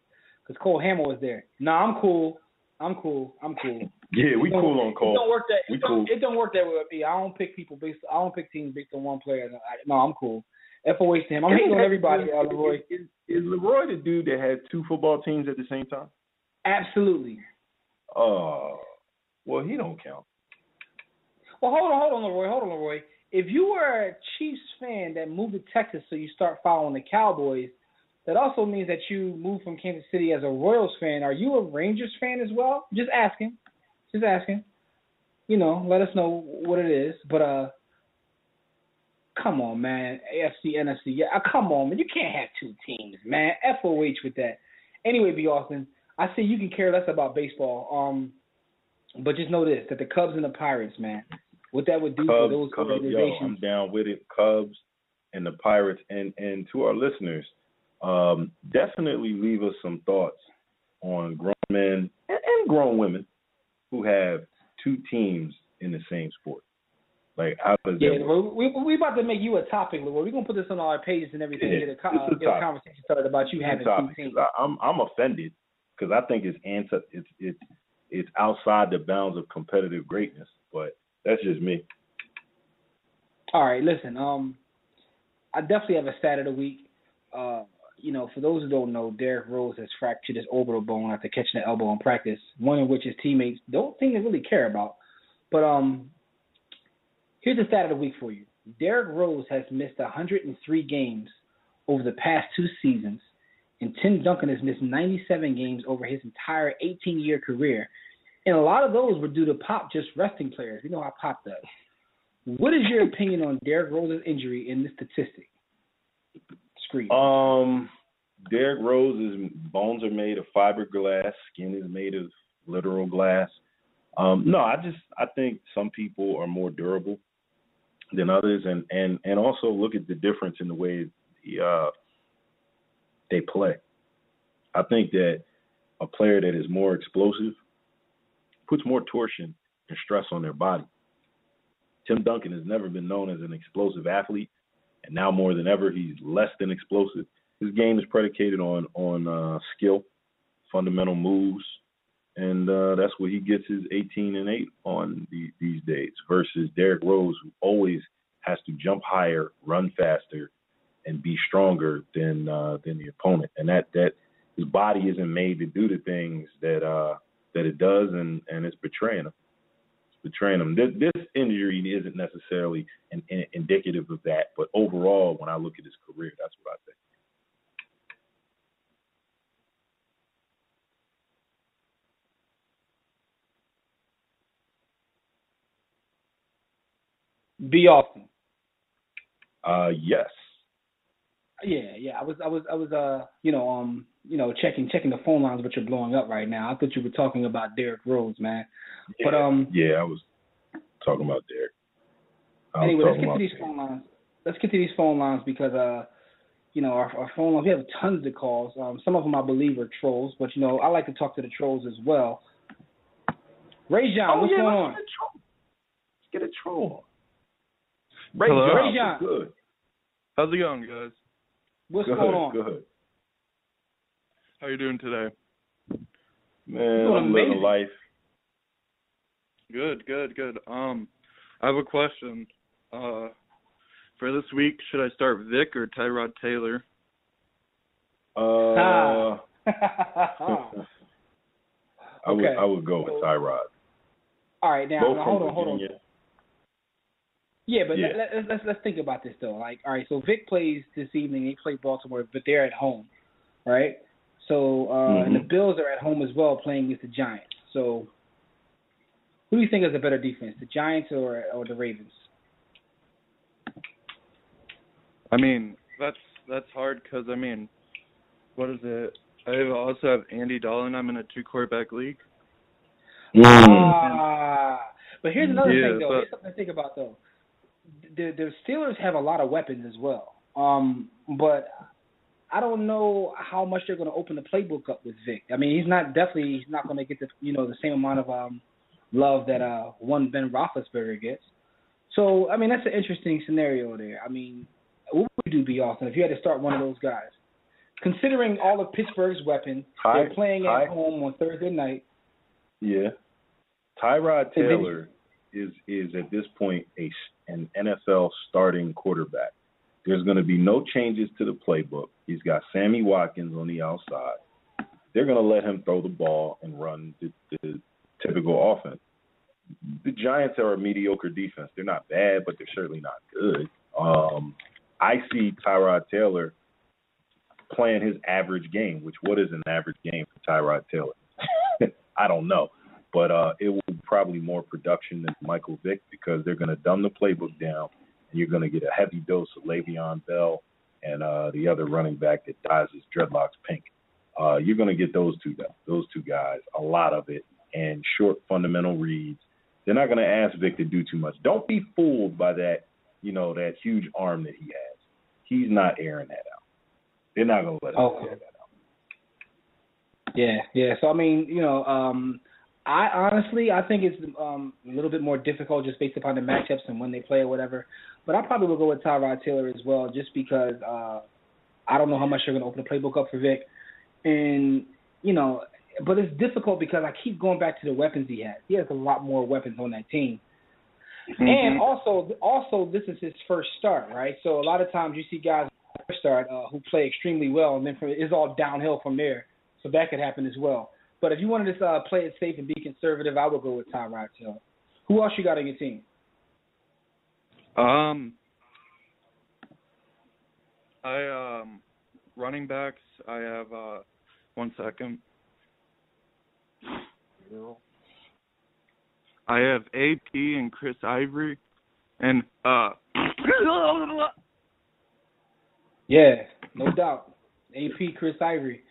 because Cole Hammer was there. Nah, I'm cool. Yeah, we cool on Cole. It don't work that. It don't work that way with me. I don't pick teams based on one player. No, I'm cool. FOH to him. I'm hating on everybody, Leroy. Is Leroy the dude that had two football teams at the same time? Absolutely. Well, he don't count. Well, hold on, Leroy. If you were a Chiefs fan that moved to Texas so you start following the Cowboys, that also means that you moved from Kansas City as a Royals fan. Are you a Rangers fan as well? Just asking. Let us know what it is. But come on, man. AFC, NFC. Yeah, come on, man. You can't have two teams, man. FOH with that. Anyway, B. Austin, I see you can care less about baseball. But just know this, that the Cubs and the Pirates, man, what that would do for those organizations. Yo, I'm down with it. Cubs and the Pirates. And to our listeners, definitely leave us some thoughts on grown men and grown women who have two teams in the same sport. Like, how does that work? We about to make you a topic, Leroy. We're going to put this on our pages and everything. Get a conversation started about you having two teams. I'm offended because I think it's outside the bounds of competitive greatness, but that's just me. All right, listen. I definitely have a stat of the week. For those who don't know, Derrick Rose has fractured his orbital bone after catching an elbow in practice, one in which his teammates don't seem to really care about. But here's a stat of the week for you. Derrick Rose has missed 103 games over the past two seasons, and Tim Duncan has missed 97 games over his entire 18-year career. And a lot of those were due to Pop just resting players. You know how Pop does. What is your opinion on Derrick Rose's injury in this statistic? Screen. Derrick Rose's bones are made of fiberglass. Skin is made of literal glass. I think some people are more durable. than others, and also look at the difference in the way they play. I think that a player that is more explosive puts more torsion and stress on their body. Tim Duncan has never been known as an explosive athlete, and now more than ever, he's less than explosive. His game is predicated on skill, fundamental moves, and that's what he gets his 18-8 on these days. Versus Derrick Rose, who always has to jump higher, run faster, and be stronger than the opponent. And that his body isn't made to do the things that it does, and it's betraying him. This injury isn't necessarily indicative of that, but overall, when I look at his career, that's what I think. B. Austin. Yes. Yeah. I was checking the phone lines, but you're blowing up right now. I thought you were talking about Derrick Rose, man. Yeah. But I was talking about Derrick. Anyway, let's get to these phone lines because our phone lines, we have tons of calls. Some of them I believe are trolls, but I like to talk to the trolls as well. Ray John, what's going on? Let's get a troll. Ray John. Good. How's it going, guys? What's going on? Good. How you doing today? Man, I'm living life. Good. I have a question. For this week, should I start Vic or Tyrod Taylor? I would go with Tyrod. All right, now hold on. Yeah, but yeah. Let's think about this though. Like, all right, so Vic plays this evening. They play Baltimore, but they're at home, right? So and the Bills are at home as well, playing against the Giants. So who do you think is a better defense, the Giants or the Ravens? I mean, that's hard because what is it? I also have Andy Dalton. I'm in a 2-quarterback league. But here's another thing though. Here's something to think about though. The Steelers have a lot of weapons as well. But I don't know how much they're going to open the playbook up with Vic. I mean, he's not going to get the same amount of love that one Ben Roethlisberger gets. So I mean, that's an interesting scenario there. I mean, what would you do, B. Austin, if you had to start one of those guys? Considering all of Pittsburgh's weapons, they're playing at home on Thursday night. Yeah, Tyrod Taylor is at this point an NFL starting quarterback. There's going to be no changes to the playbook. He's got Sammy Watkins on the outside. They're going to let him throw the ball and run the typical offense. The Giants are a mediocre defense. They're not bad, but they're certainly not good. I see Tyrod Taylor playing his average game, which what is an average game for Tyrod Taylor? I don't know. But it will be probably more production than Michael Vick because they're going to dumb the playbook down, and you're going to get a heavy dose of Le'Veon Bell and the other running back that dyes his dreadlocks pink. You're going to get those two guys, a lot of it, and short fundamental reads. They're not going to ask Vic to do too much. Don't be fooled by that, that huge arm that he has. He's not airing that out. They're not going to let him air that out. Yeah. So, I mean, I think it's a little bit more difficult just based upon the matchups and when they play or whatever. But I probably will go with Tyrod Taylor as well just because I don't know how much they're going to open the playbook up for Vic. And, but it's difficult because I keep going back to the weapons he has. He has a lot more weapons on that team. Mm-hmm. And also this is his first start, right? So a lot of times you see guys first start who play extremely well, and then it's all downhill from there. So that could happen as well. But if you wanted to play it safe and be conservative, I would go with Tyrod Taylor. Who else you got on your team? Running backs, I have 1 second. I have AP and Chris Ivory, and yeah, no doubt. AP, Chris Ivory.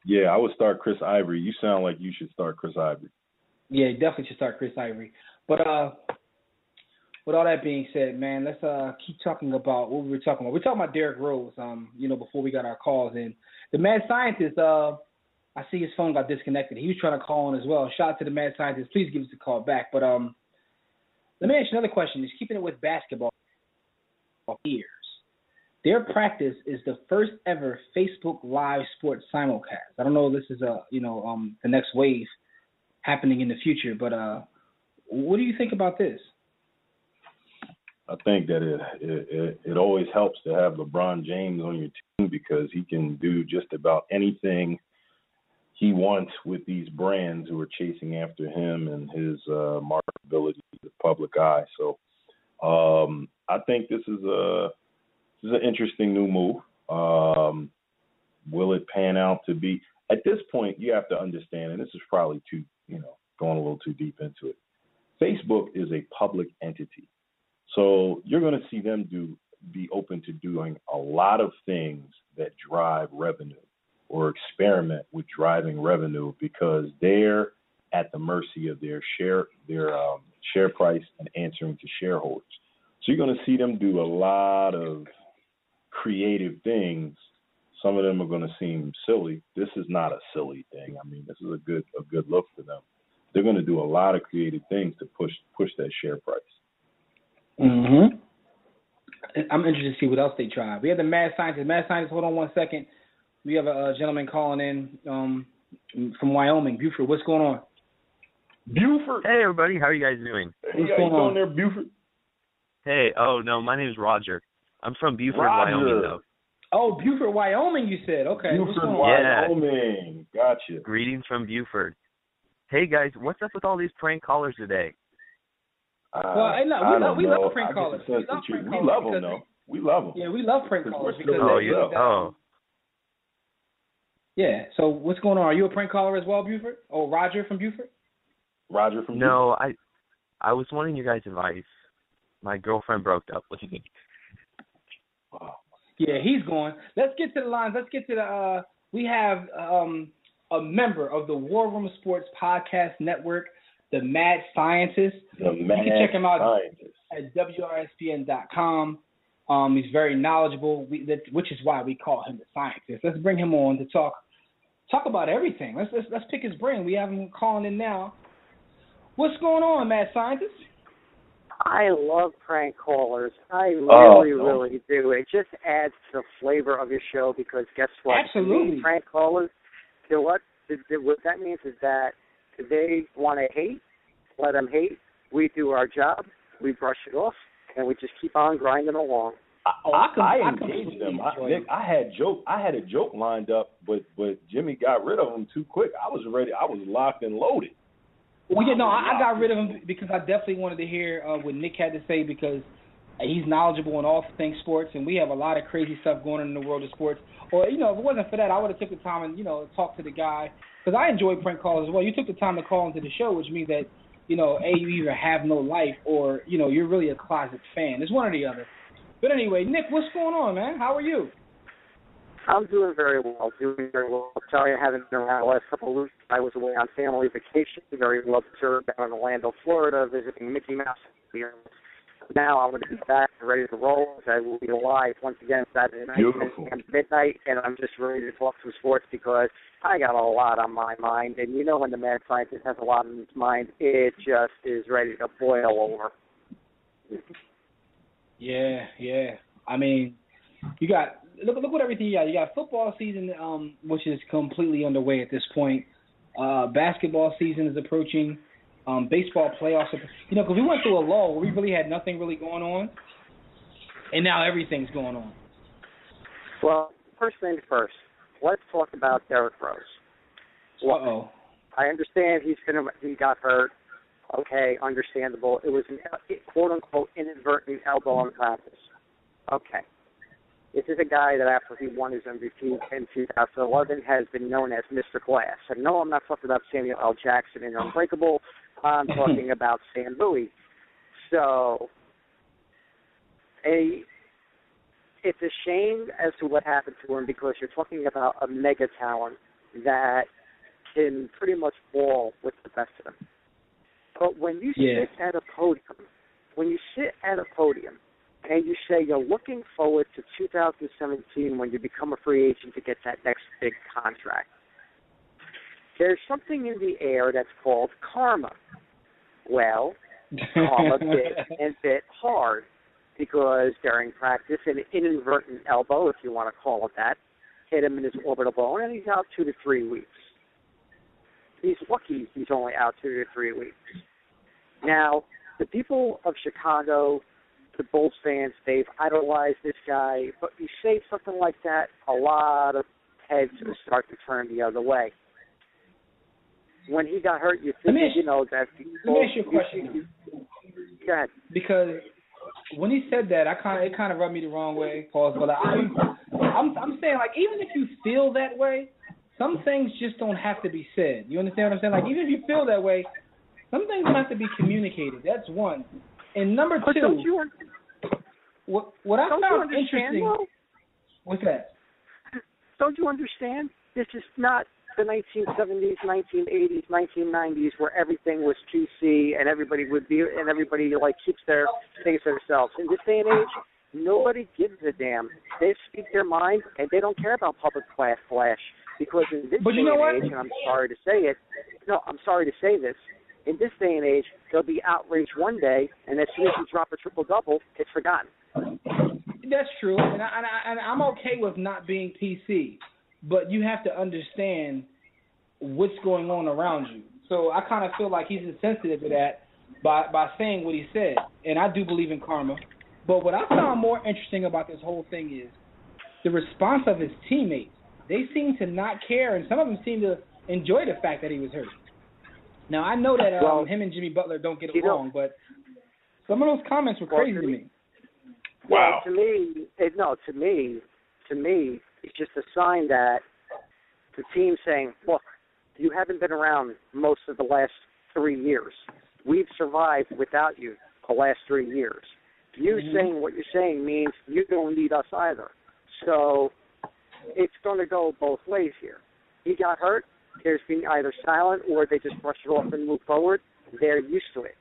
Yeah, I would start Chris Ivory. You sound like you should start Chris Ivory. Yeah, definitely should start Chris Ivory. But with all that being said, man, let's keep talking about what we were talking about. We're talking about Derrick Rose, before we got our calls in. The mad scientist, I see his phone got disconnected. He was trying to call in as well. Shout out to the mad scientist. Please give us a call back. But let me ask you another question. Just keeping it with basketball years. Their practice is the first ever Facebook Live sports simulcast. I don't know if this is the next wave happening in the future, but what do you think about this? I think that it always helps to have LeBron James on your team because he can do just about anything he wants with these brands who are chasing after him and his marketability to the public eye. So I think this is an interesting new move. Will it pan out to be? At this point, you have to understand, and this is probably going a little too deep into it. Facebook is a public entity. So you're going to see them be open to doing a lot of things that drive revenue or experiment with driving revenue because they're at the mercy of their share price and answering to shareholders. So you're going to see them do a lot of creative things. Some of them are going to seem silly. This is not a silly thing. I mean, this is a good look for them. They're going to do a lot of creative things to push that share price. Mm-hmm. I'm interested to see what else they try. We have the mad scientist. Mad scientist, hold on one second. We have a gentleman calling in from Wyoming. Buford, what's going on? Buford. Hey, everybody. How are you guys doing? Hey, what's going on there, Buford? Hey, no, my name is Roger. I'm from Buford, Roger. Wyoming, though. Oh, Buford, Wyoming, you said. Okay. Buford, Wyoming. Gotcha. Greetings from Buford. Hey, guys, what's up with all these prank callers today? We love prank callers. We love them, though. We love them. Yeah, we love prank callers. Yeah, so what's going on? Are you a prank caller as well, Buford? Oh, Roger from Buford? Roger from Buford. No, I was wanting your guys' advice. My girlfriend broke up with me. Wow. Yeah, he's going. Let's get to the lines. Let's get to the we have a member of the War Room Sports Podcast Network, the Mad Scientist. You can check him out at WRSPN.com. He's very knowledgeable, which is why we call him the Scientist. Let's bring him on to talk about everything. Let's pick his brain. We have him calling in now. What's going on, Mad Scientist? I love prank callers. I really do. It just adds to the flavor of your show because guess what? Absolutely. Prank callers, you know what? What that means is that if they want to hate, let them hate. We do our job. We brush it off, and we just keep on grinding along. I engaged them. Nick, I had a joke lined up, but Jimmy got rid of him too quick. I was ready. I was locked and loaded. Well, I got rid of him because I definitely wanted to hear what Nick had to say because he's knowledgeable in all things sports, and we have a lot of crazy stuff going on in the world of sports. Or, if it wasn't for that, I would have took the time and, talk to the guy because I enjoy prank calls as well. You took the time to call into the show, which means that, you either have no life or, you're really a closet fan. It's one or the other. But anyway, Nick, what's going on, man? How are you? I'm doing very well. I'm sorry I haven't been around the last couple of weeks. I was away on family vacation, very well served down in Orlando, Florida, visiting Mickey Mouse. Now I'm going to be back and ready to roll. I will be live once again Saturday night at midnight, and I'm just ready to talk some sports because I got a lot on my mind. And when the Mad Scientist has a lot on his mind, it just is ready to boil over. Yeah. I mean, you got look what everything you got. You got football season, which is completely underway at this point. Basketball season is approaching. Baseball playoffs, because we went through a lull where we really had nothing really going on, and now everything's going on. Well, first things first, let's talk about Derrick Rose. Uh-oh. I understand he got hurt. Okay, understandable. It was an quote-unquote inadvertent elbow on practice. Okay. This is a guy that after he won his MVP in 2011 has been known as Mr. Glass. And no, I'm not talking about Samuel L. Jackson in Unbreakable. I'm talking about Stan Bowie. So it's a shame as to what happened to him because you're talking about a mega talent that can pretty much ball with the best of them. But when you sit at a podium, at a podium and you say you're looking forward to 2017 when you become a free agent to get that next big contract, there's something in the air that's called karma. Well, karma bit hard because during practice, an inadvertent elbow, if you want to call it that, hit him in his orbital bone, and he's out 2 to 3 weeks. He's lucky he's only out 2 to 3 weeks. Now, the people of Chicago, the Bulls fans, they've idolized this guy, but you say something like that, a lot of heads will start to turn the other way. When he got hurt, you think, that Let me ask you a question. Go ahead. Because when he said that, it kind of rubbed me the wrong way, pause. But I'm saying, like, even if you feel that way, some things just don't have to be said. You understand what I'm saying? Like, even if you feel that way, some things don't have to be communicated. That's one. And number two, what I found interesting. Though? What's that? Don't you understand? This is not the 1970s, 1980s, 1990s, where everything was PC and everybody keeps their things to themselves. In this day and age, nobody gives a damn. They speak their mind and they don't care about public flash. Because in this day and age, and I'm sorry to say this, in this day and age, there'll be outrage one day, and as soon as you drop a triple-double, it's forgotten. That's true, and I'm okay with not being PC, but you have to understand what's going on around you. So I kind of feel like he's insensitive to that by saying what he said, and I do believe in karma. But what I found more interesting about this whole thing is the response of his teammates. They seem to not care, and some of them seem to enjoy the fact that he was hurt. Now, I know that him and Jimmy Butler don't get along, but some of those comments were crazy to me. Wow. To me, it's just a sign that the team's saying, look, you haven't been around most of the last 3 years. We've survived without you the last 3 years. You saying what you're saying means you don't need us either. So it's going to go both ways here. He got hurt. There's been either silent or they just brush it off and move forward. They're used to it.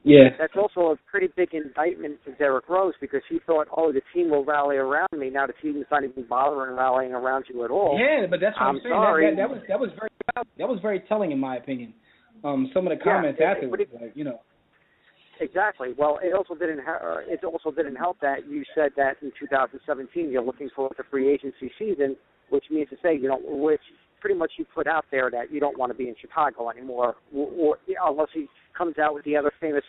Yeah. That's also a pretty big indictment to Derrick Rose because he thought, the team will rally around me. Now the team is not even bothering rallying around you at all. Yeah, but that's what I'm saying. Sorry. That was very telling in my opinion. Some of the comments afterwards, Exactly. Well, it also didn't help that you said that in 2017 you're looking for the free agency season, which means to say, which pretty much you put out there that you don't want to be in Chicago anymore, or unless he comes out with the other famous,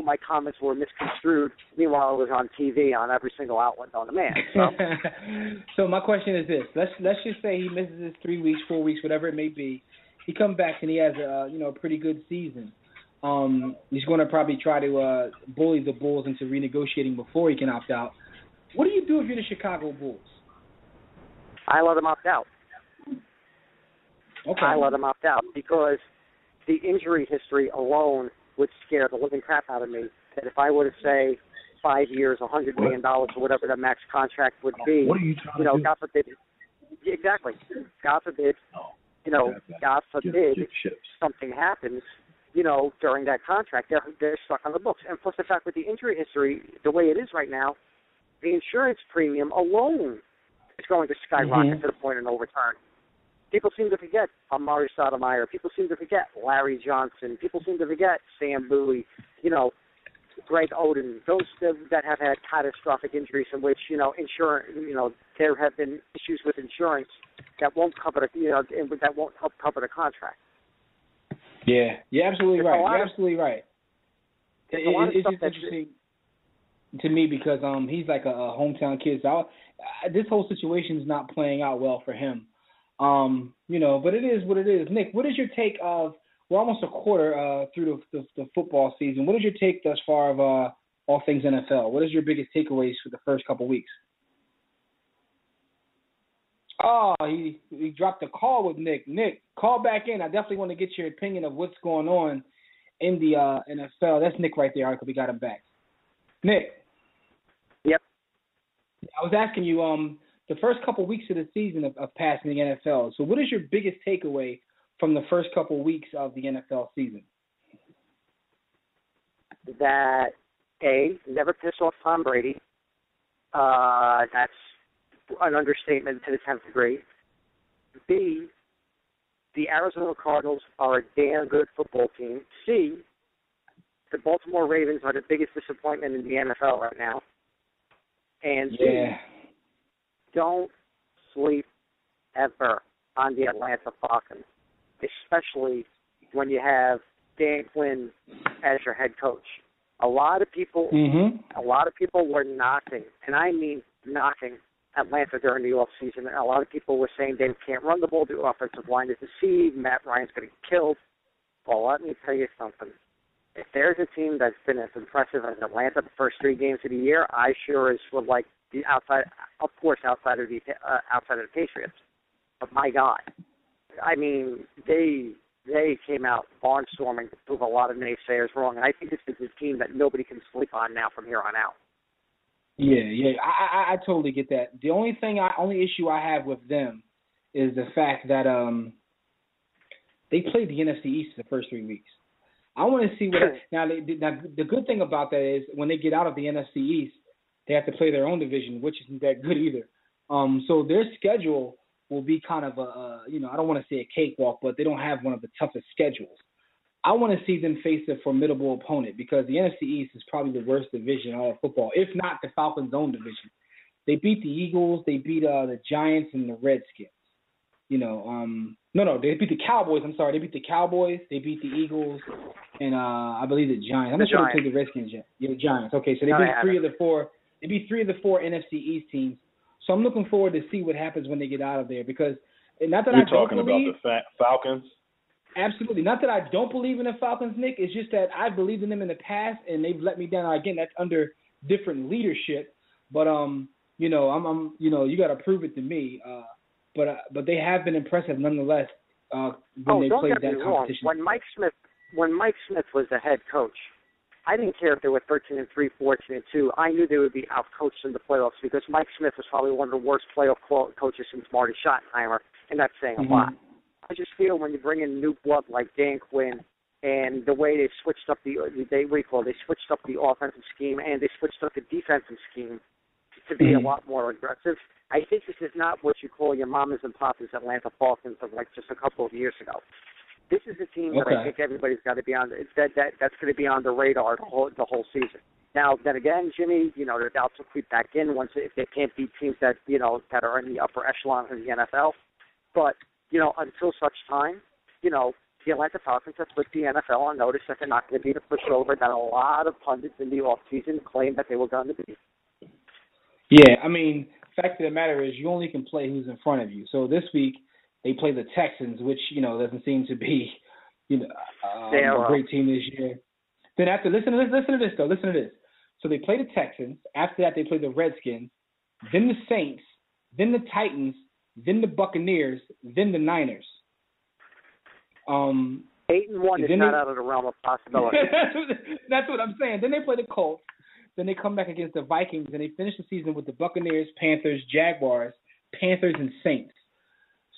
my comments were misconstrued. Meanwhile, it was on TV on every single outlet on demand. So, so my question is this: let's just say he misses his 3 weeks, 4 weeks, whatever it may be. He comes back and he has a pretty good season. He's going to probably try to bully the Bulls into renegotiating before he can opt out. What do you do if you're the Chicago Bulls? I let him opt out. Okay. I let him opt out because the injury history alone would scare the living crap out of me. That if I were to say 5 years, $100 million, or whatever the max contract would be, what are you trying to do? God forbid. Exactly. God forbid. God forbid something happens. During that contract, they're stuck on the books. And plus the fact with the injury history, the way it is right now, the insurance premium alone is going to skyrocket to the point of no return. People seem to forget Amari Stoudemire. People seem to forget Larry Johnson. People seem to forget Sam Bowie, Greg Oden. Those that have had catastrophic injuries in which, insurance, there have been issues with insurance that won't cover that won't help cover the contract. Yeah, you're absolutely right. You're absolutely right. It's just interesting to me because he's like a hometown kid. So this whole situation is not playing out well for him. But it is what it is. Nick, what is your take of? We're almost a quarter through the football season. What is your take thus far of all things NFL? What is your biggest takeaways for the first couple weeks? Oh, he dropped a call with Nick. Nick, call back in. I definitely want to get your opinion of what's going on in the NFL. That's Nick right there. We got him back. Nick. Yep. I was asking you the first couple weeks of the season of passing the NFL. So what is your biggest takeaway from the first couple weeks of the NFL season? That A, never piss off Tom Brady. That's an understatement to the 10th degree. B, the Arizona Cardinals are a damn good football team. C, the Baltimore Ravens are the biggest disappointment in the NFL right now. And D, don't sleep ever on the Atlanta Falcons, especially when you have Dan Quinn as your head coach. A lot of people were knocking, and I mean knocking, Atlanta during the offseason. A lot of people were saying they can't run the ball, the offensive line is deceived, Matt Ryan's going to get killed. Well, let me tell you something. If there's a team that's been as impressive as Atlanta the first 3 games of the year, I sure as would like the outside, of course, outside of the Patriots. But my God, I mean, they came out barnstorming to prove a lot of naysayers wrong, and I think this is a team that nobody can sleep on now from here on out. Yeah, I totally get that. The only issue I have with them is the fact that they played the NFC East the first 3 weeks. I want to see what now the good thing about that is when they get out of the NFC East, they have to play their own division, which isn't that good either. So their schedule will be kind of a I don't want to say a cakewalk, but they don't have one of the toughest schedules. I want to see them face a formidable opponent because the NFC East is probably the worst division in all of football, if not the Falcons' own division. They beat the Eagles, they beat the Giants and the Redskins. They beat the Cowboys. I'm sorry, they beat the Cowboys, they beat the Eagles, and I believe the Giants. I'm not sure they played the Redskins yet. Yeah, the Giants. Okay, so they beat 3 of the 4. They beat 3 of the 4 NFC East teams. So I'm looking forward to see what happens when they get out of there because not that You're I don't talking believe, about the Falcons? Absolutely. Not that I don't believe in the Falcons, Nick. It's just that I believed in them in the past, and they've let me down. Again, that's under different leadership. But you got to prove it to me. But they have been impressive nonetheless when they played that competition. When Mike Smith was the head coach, I didn't care if they were 13-3, 14-2. I knew they would be outcoached in the playoffs because Mike Smith was probably one of the worst playoff coaches since Marty Schottenheimer, and that's saying a lot. I just feel when you bring in new blood like Dan Quinn and the way they switched up they switched up the offensive scheme and they switched up the defensive scheme to be a lot more aggressive. I think this is not what you call your mamas and papas Atlanta Falcons of like just a couple of years ago. This is a team that I think everybody's got to be on. That's going to be on the radar the whole season. Now, then again, Jimmy, the doubts will creep back in if they can't beat teams that that are in the upper echelon of the NFL. But until such time, the Atlanta Falcons have put the NFL on notice that they're not going to be the pushover that a lot of pundits in the offseason claimed that they were going to be. Yeah, I mean, fact of the matter is you only can play who's in front of you. So this week they play the Texans, which, doesn't seem to be, a great team this year. Then after, listen to this. So they play the Texans. After that, they play the Redskins, then the Saints, then the Titans, then the Buccaneers, then the Niners. 8-1 is not out of the realm of possibility. That's what I'm saying. Then they play the Colts. Then they come back against the Vikings, and they finish the season with the Buccaneers, Panthers, Jaguars, Panthers, and Saints.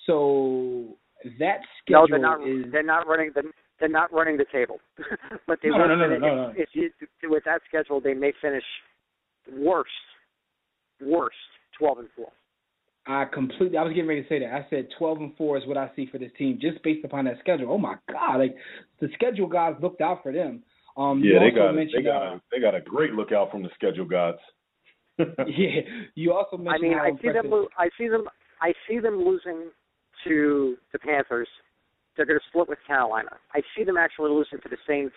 So that schedule they're not running the table. But they no. If you with that schedule, they may finish worst 12-4. I was getting ready to say that. I said 12-4 is what I see for this team, just based upon that schedule. Oh my God! The schedule guys looked out for them. They got a great lookout from the schedule gods. Yeah, you also mentioned. I see them losing to the Panthers. They're going to split with Carolina. I see them actually losing to the Saints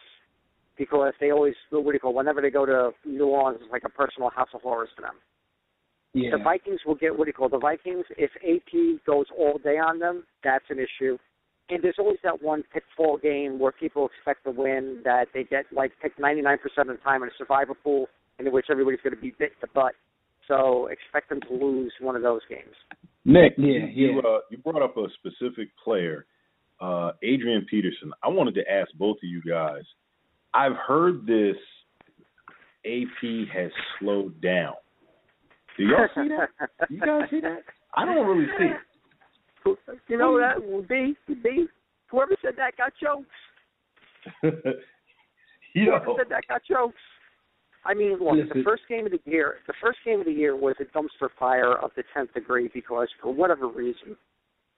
because they always whenever they go to New Orleans, it's like a personal house of horrors for them. Yeah. The Vikings will get the Vikings. If AP goes all day on them, that's an issue. And there's always that one pitfall game where people expect to win that they get picked 99% of the time in a survivor pool, in which everybody's going to be bit in the butt. So expect them to lose one of those games. Nick, you brought up a specific player, Adrian Peterson. I wanted to ask both of you guys. I've heard this AP has slowed down. Do y'all see that? You guys see that? I don't really see it. That would be whoever said that got jokes. Whoever said that got jokes. I mean, look, Listen. the first game of the year was a dumpster fire of the 10th degree because for whatever reason,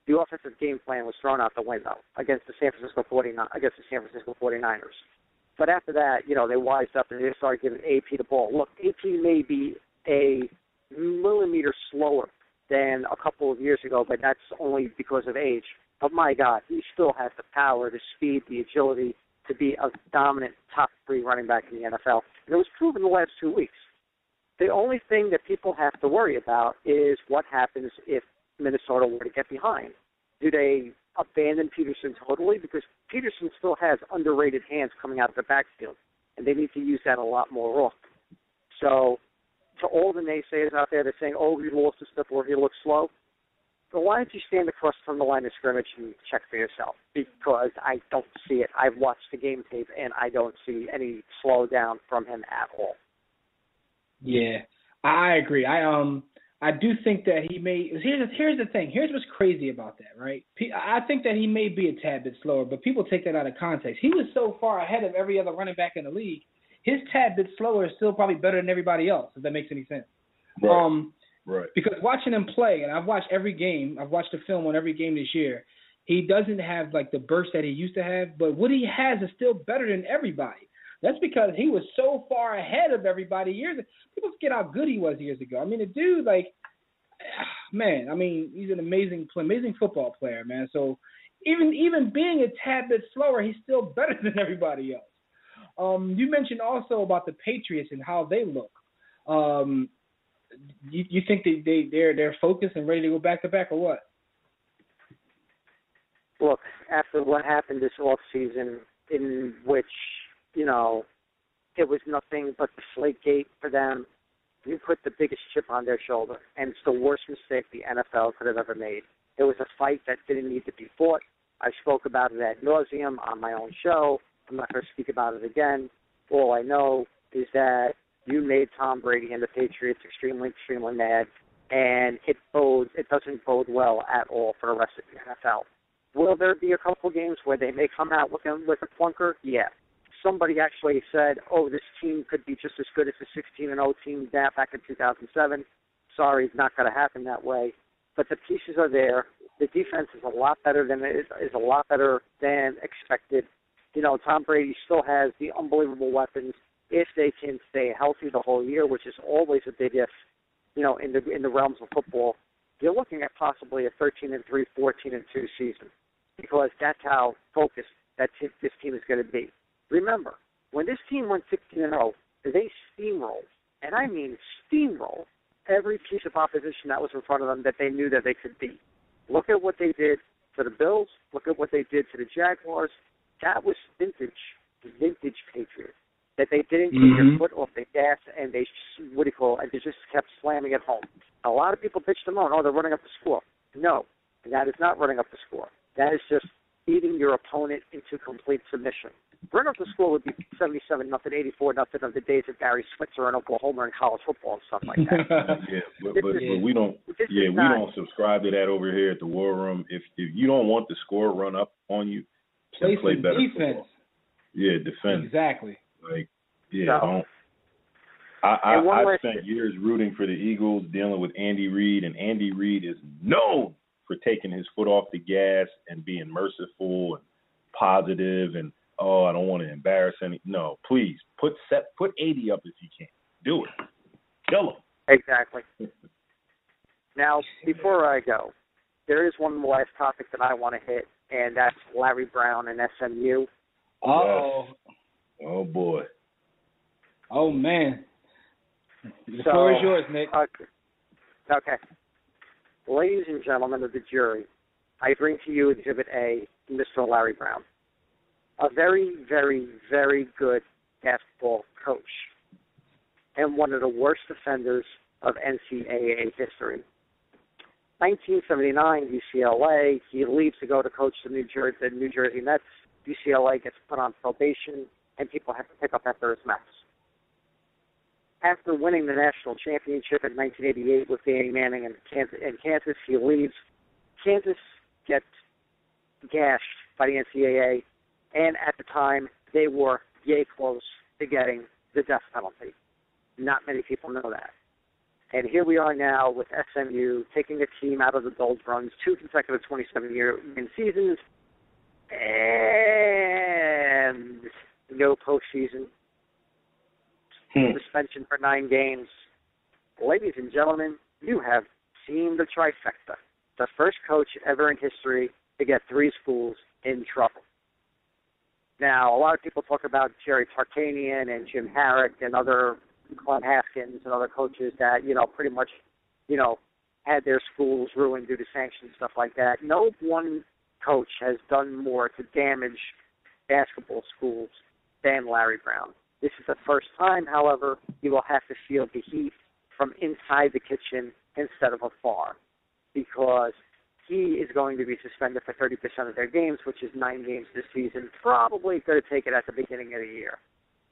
the offensive game plan was thrown out the window against the San Francisco 49ers. But after that, they wised up and they started giving AP the ball. Look, AP may be a millimeter slower than a couple of years ago, but that's only because of age. But my God, he still has the power, the speed, the agility to be a dominant top 3 running back in the NFL. And it was proven the last 2 weeks. The only thing that people have to worry about is what happens if Minnesota were to get behind. Do they abandon Peterson totally? Because Peterson still has underrated hands coming out of the backfield, and they need to use that a lot more often. So to all the naysayers out there that are saying, he lost his step or he looks slow, so why don't you stand across from the line of scrimmage and check for yourself? Because I don't see it. I've watched the game tape, and I don't see any slowdown from him at all. Yeah, I agree. I do think that he may. Here's the thing. Here's what's crazy about that, right? I think that he may be a tad bit slower, but people take that out of context. He was so far ahead of every other running back in the league. His tad bit slower is still probably better than everybody else, if that makes any sense. Right. Right. Because watching him play, and I've watched every game. I've watched the film on every game this year. He doesn't have like the burst that he used to have, but what he has is still better than everybody. That's because he was so far ahead of everybody years ago. People forget how good he was years ago. I mean, the dude, man, he's an amazing football player, man. So even being a tad bit slower, he's still better than everybody else. You mentioned also about the Patriots and how they look. You think they're focused and ready to go back to back or what? Look, after what happened this offseason, in which it was nothing but the Deflategate for them, you put the biggest chip on their shoulder, and it's the worst mistake the NFL could have ever made. It was a fight that didn't need to be fought. I spoke about it ad nauseum on my own show. I'm not going to speak about it again. All I know is that you made Tom Brady and the Patriots extremely, extremely mad, and it doesn't bode well at all for the rest of the NFL. Will there be a couple games where they may come out with a clunker? Yeah. Somebody actually said, this team could be just as good as the 16-0 team back in 2007. Sorry, it's not going to happen that way. But the pieces are there. The defense is a lot better than expected. Tom Brady still has the unbelievable weapons if they can stay healthy the whole year, which is always a big if. In the realms of football, you're looking at possibly a 13-3, 14-2 season, because that's how focused this team is going to be. Remember, when this team went 16-0, they steamrolled, and I mean steamrolled, every piece of opposition that was in front of them that they knew that they could beat. Look at what they did to the Bills. Look at what they did to the Jaguars. That was vintage Patriots. That they didn't take their foot off the gas, and they just kept slamming it home. A lot of people pitched them on, they're running up the score. No, that is not running up the score. That is just beating your opponent into complete submission. Running up the score would be 77-0, 84-0 of the days of Barry Switzer and Oklahoma in college football and stuff like that. but we don't. We don't subscribe to that over here at the War Room. If you don't want the score run up on you, play better defense. Football. Yeah, defend. Exactly. Don't. I spent years rooting for the Eagles, dealing with Andy Reid, and Andy Reid is known for taking his foot off the gas and being merciful and positive and I don't want to embarrass any. No, please put 80 up if you can. Do it. Kill them. Exactly. Now, before I go, there is one last topic that I want to hit, and that's Larry Brown and SMU. Oh. Oh boy. Oh man. The floor is yours, Nick. Okay. Ladies and gentlemen of the jury, I bring to you Exhibit A, Mr. Larry Brown. A very, very, very good basketball coach and one of the worst offenders of NCAA history. 1979, UCLA, he leaves to go to coach the New Jersey Nets. UCLA gets put on probation, and people have to pick up after his mess. After winning the national championship in 1988 with Danny Manning and Kansas, he leaves. Kansas gets gashed by the NCAA, and at the time, they were yay close to getting the death penalty. Not many people know that. And here we are now with SMU taking a team out of the doldrums, 2 consecutive 27-year win seasons, and no postseason. Suspension for 9 games. Ladies and gentlemen, you have seen the trifecta. The first coach ever in history to get 3 schools in trouble. Now, a lot of people talk about Jerry Tarkanian and Jim Harrick and other Clem Haskins and other coaches that, pretty much, had their schools ruined due to sanctions, stuff like that. No one coach has done more to damage basketball schools than Larry Brown. This is the first time, however, you will have to feel the heat from inside the kitchen instead of afar, because he is going to be suspended for 30% of their games, which is 9 games this season. Probably going to take it at the beginning of the year.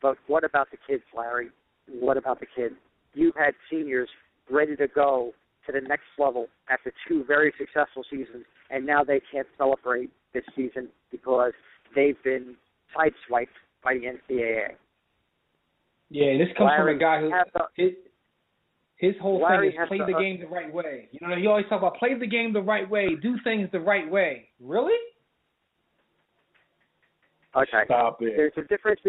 But what about the kids, Larry? What about the kids? You had seniors ready to go to the next level after 2 very successful seasons, and now they can't celebrate this season because they've been sideswiped by the NCAA. Yeah, this comes Larry from a guy who his whole Larry thing is play the game the right way. He always talk about play the game the right way, do things the right way. Really? Okay. Stop it. There's a difference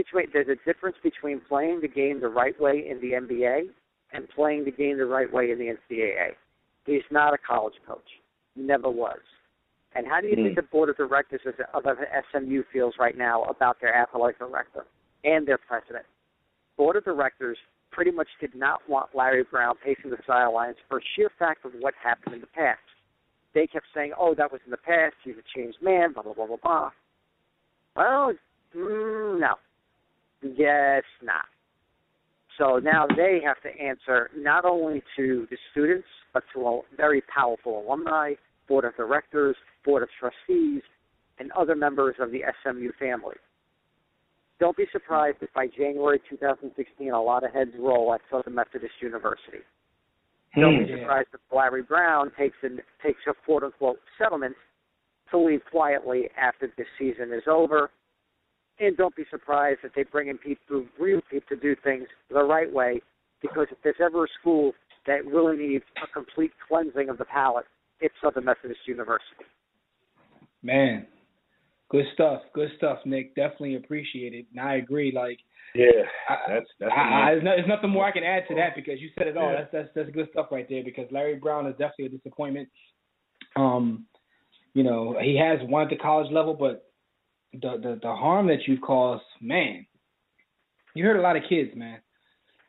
between playing the game the right way in the NBA and playing the game the right way in the NCAA. He's not a college coach. He never was. And how do you think the board of directors of SMU feels right now about their athletic director and their president? Board of directors pretty much did not want Larry Brown pacing the sidelines for sheer fact of what happened in the past. They kept saying, that was in the past, he's a changed man, blah, blah, blah, blah, blah. Well, no. Guess not. So now they have to answer not only to the students, but to a very powerful alumni, board of directors, board of trustees, and other members of the SMU family. Don't be surprised if by January 2016 a lot of heads roll at Southern Methodist University. Don't be surprised if Larry Brown takes a quote-unquote settlement to leave quietly after this season is over. And don't be surprised if they bring in real people to do things the right way, because if there's ever a school that really needs a complete cleansing of the palate, it's Southern Methodist University. Man, good stuff, Nick. Definitely appreciate it. And I agree. That's there's nothing more I can add to that because you said it all. Yeah. That's good stuff right there because Larry Brown is definitely a disappointment. He has won at the college level, but the harm that you've caused, man, you hurt a lot of kids, man.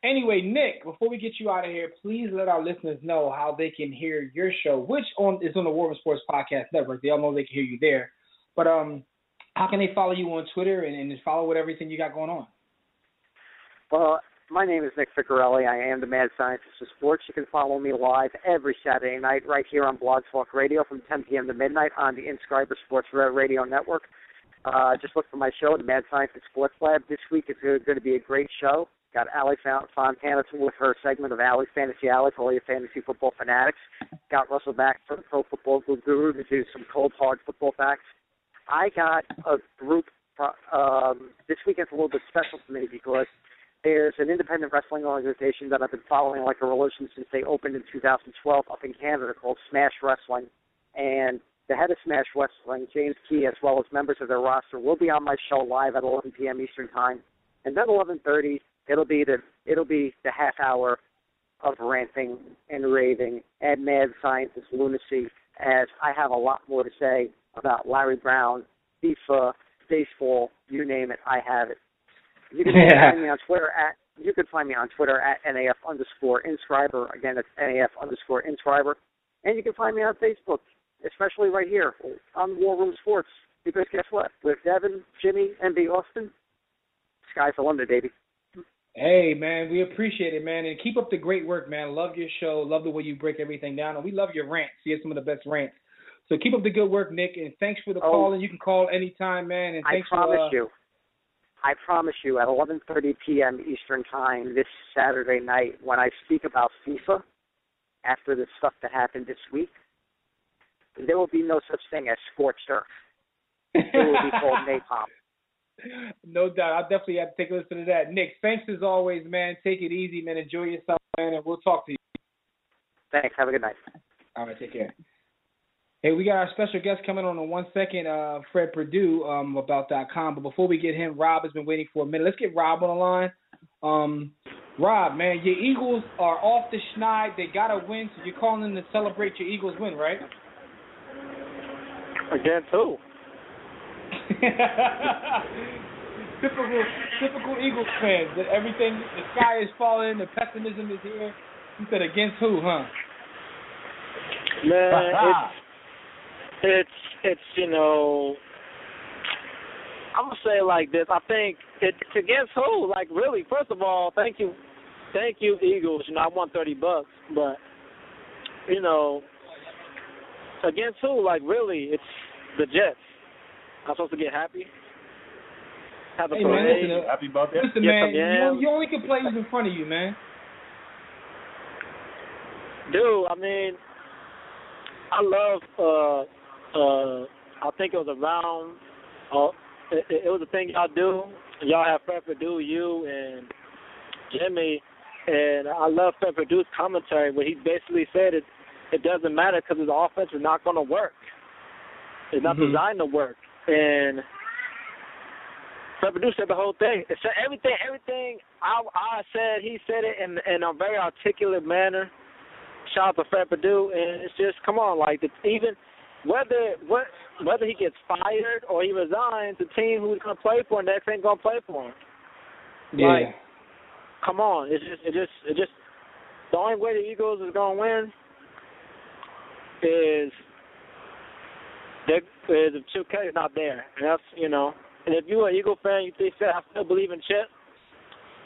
Anyway, Nick, before we get you out of here, please let our listeners know how they can hear your show, which is on the War Room Sports Podcast Network. They all know they can hear you there. But how can they follow you on Twitter and follow with everything you got going on? Well, my name is Nick Ficarelli. I am the mad scientist of sports. You can follow me live every Saturday night right here on Blog Talk Radio from 10 p.m. to midnight on the Inscriber Sports Radio Network. Just look for my show, the Mad Scientist Sports Lab. This week it's going to be a great show. Got Allie Fontana with her segment of Allie's Fantasy Alley for all your fantasy football fanatics. Got Russell back from Pro Football Guru to do some cold, hard football facts. I got a group, this weekend's a little bit special for me because there's an independent wrestling organization that I've been following like a religion since they opened in 2012 up in Canada called Smash Wrestling. And the head of Smash Wrestling, James Key, as well as members of their roster, will be on my show live at 11 p.m. Eastern Time. And then 11:30, it'll be the half hour of ranting and raving and mad scientist lunacy, as I have a lot more to say about Larry Brown, FIFA, baseball, you name it, I have it. You can find me on Twitter at NAF_inscriber. Again, it's NAF_inscriber. And you can find me on Facebook, especially right here on War Room Sports. Because guess what? With Devin, Jimmy, and B. Austin, sky's the limit, baby. Hey, man, we appreciate it, man. And keep up the great work, man. Love your show. Love the way you break everything down. And we love your rants. You have some of the best rants. So keep up the good work, Nick. And thanks for the call. And you can call anytime, man. And thanks I promise you, at 11:30 p.m. Eastern Time this Saturday night, when I speak about FIFA, after the stuff that happened this week, there will be no such thing as scorched earth. It will be called napalm. No doubt. I'll definitely have to take a listen to that. Nick, thanks as always, man. Take it easy, man. Enjoy yourself, man, and we'll talk to you. Thanks. Have a good night. All right, take care. Hey, we got our special guest coming on in 1 second, Fred Perdue, about.com. But before we get him, Rob has been waiting for a minute. Let's get Rob on the line. Rob, man, your Eagles are off the schneid. They got to win, so you're calling in to celebrate your Eagles win, right? Against who? Typical Eagles fans. Everything, the sky is falling, the pessimism is here. You said against who, huh? Man, it's you know, I'm gonna say it like this. I think it's against who? Like really, first of all, thank you, Eagles. You know, I won $30, but you know, against who? Like really, it's the Jets. I'm supposed to get happy. Have a parade. Man, happy about that? Listen, man, you only can play who's in front of you, man. Dude, I mean, I love. I think it was around. It was a thing y'all do. Y'all have Fred Perdue, you and Jimmy, and I love Fred Perdue's commentary where he basically said it doesn't matter because his offense is not going to work. It's not designed to work, and Fred Perdue said the whole thing. It said everything I said. He said it in a very articulate manner. Shout out to Fred Perdue, and it's just come on, like even whether he gets fired or he resigns, the team who's gonna play for him next ain't gonna play for him. Yeah. Like, come on, it's just the only way the Eagles is gonna win is if Chip Kelly's not there, and that's And if you're an Eagle fan, you think I still believe in Chip,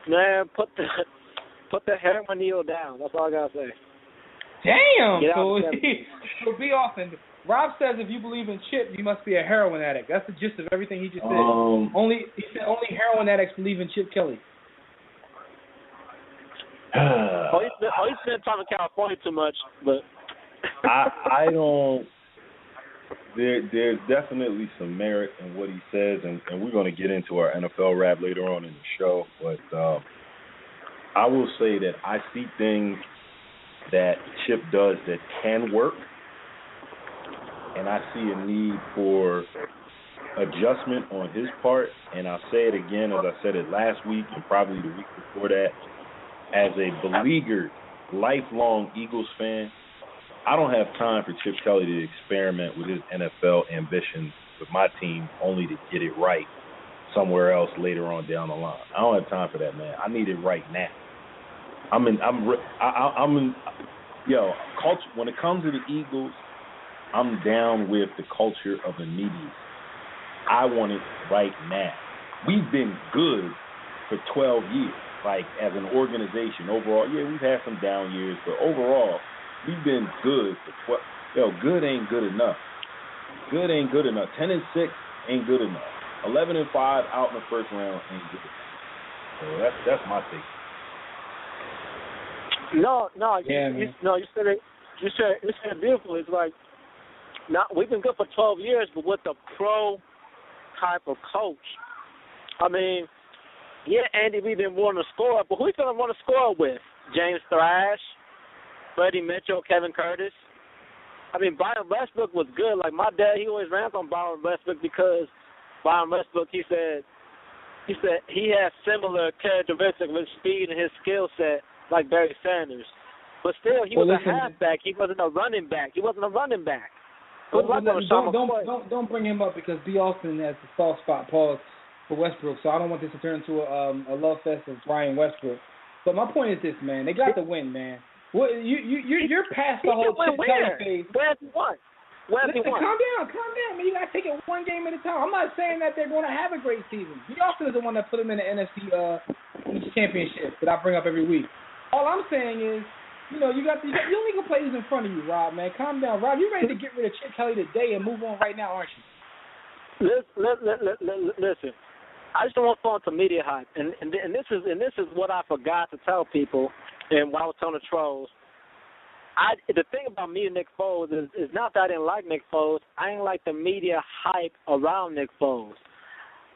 man, put the heroin needle down. That's all I gotta say. Damn. So be off. And Rob says if you believe in Chip, you must be a heroin addict. That's the gist of everything he just said. Only heroin addicts believe in Chip Kelly. He's spent time in California too much, but I don't. There's definitely some merit in what he says, and we're going to get into our NFL rap later on in the show. But I will say that I see things that Chip does that can work, and I see a need for adjustment on his part. And I'll say it again, as I said it last week and probably the week before that. As a beleaguered, lifelong Eagles fan, I don't have time for Chip Kelly to experiment with his NFL ambitions with my team only to get it right somewhere else later on down the line. I don't have time for that, man. I need it right now. Culture. When it comes to the Eagles, I'm down with the culture of immediacy. I want it right now. We've been good for 12 years, like as an organization overall. Yeah, we've had some down years, but overall, we've been good for 12. Good ain't good enough. Good ain't good enough. 10-6 ain't good enough. 11-5 out in the first round ain't good enough. So that's my take. You said it beautiful. It's like we've been good for 12 years, but with a pro type of coach. I mean, yeah, Andy, we've been wanting to score, but who are you going to want to score with? James Thrash, Freddie Mitchell, Kevin Curtis. I mean, Byron Westbrook was good. Like my dad, he always rants on Byron Westbrook because Byron Westbrook, he said he has similar characteristics with speed and his skill set like Barry Sanders. But still, he was a halfback. He wasn't a running back. Don't bring him up because B. Austin has the soft spot, pause, for Westbrook. So I don't want this to turn into a love fest of Brian Westbrook. But my point is this, man. They got the win, man. Well, you're past the whole Chip Kelly phase. Where's he won? Calm down, man. You gotta take it one game at a time. I'm not saying that they're going to have a great season. B. Austin is the one that put them in the NFC championship that I bring up every week. All I'm saying is, you only can play who's in front of you, Rob, man. Calm down. Rob, you're ready to get rid of Chip Kelly today and move on right now, aren't you? Listen. I just don't want to fall into media hype. And this is what I forgot to tell people and while I was telling the trolls. The thing about me and Nick Foles is not that I didn't like Nick Foles. I didn't like the media hype around Nick Foles.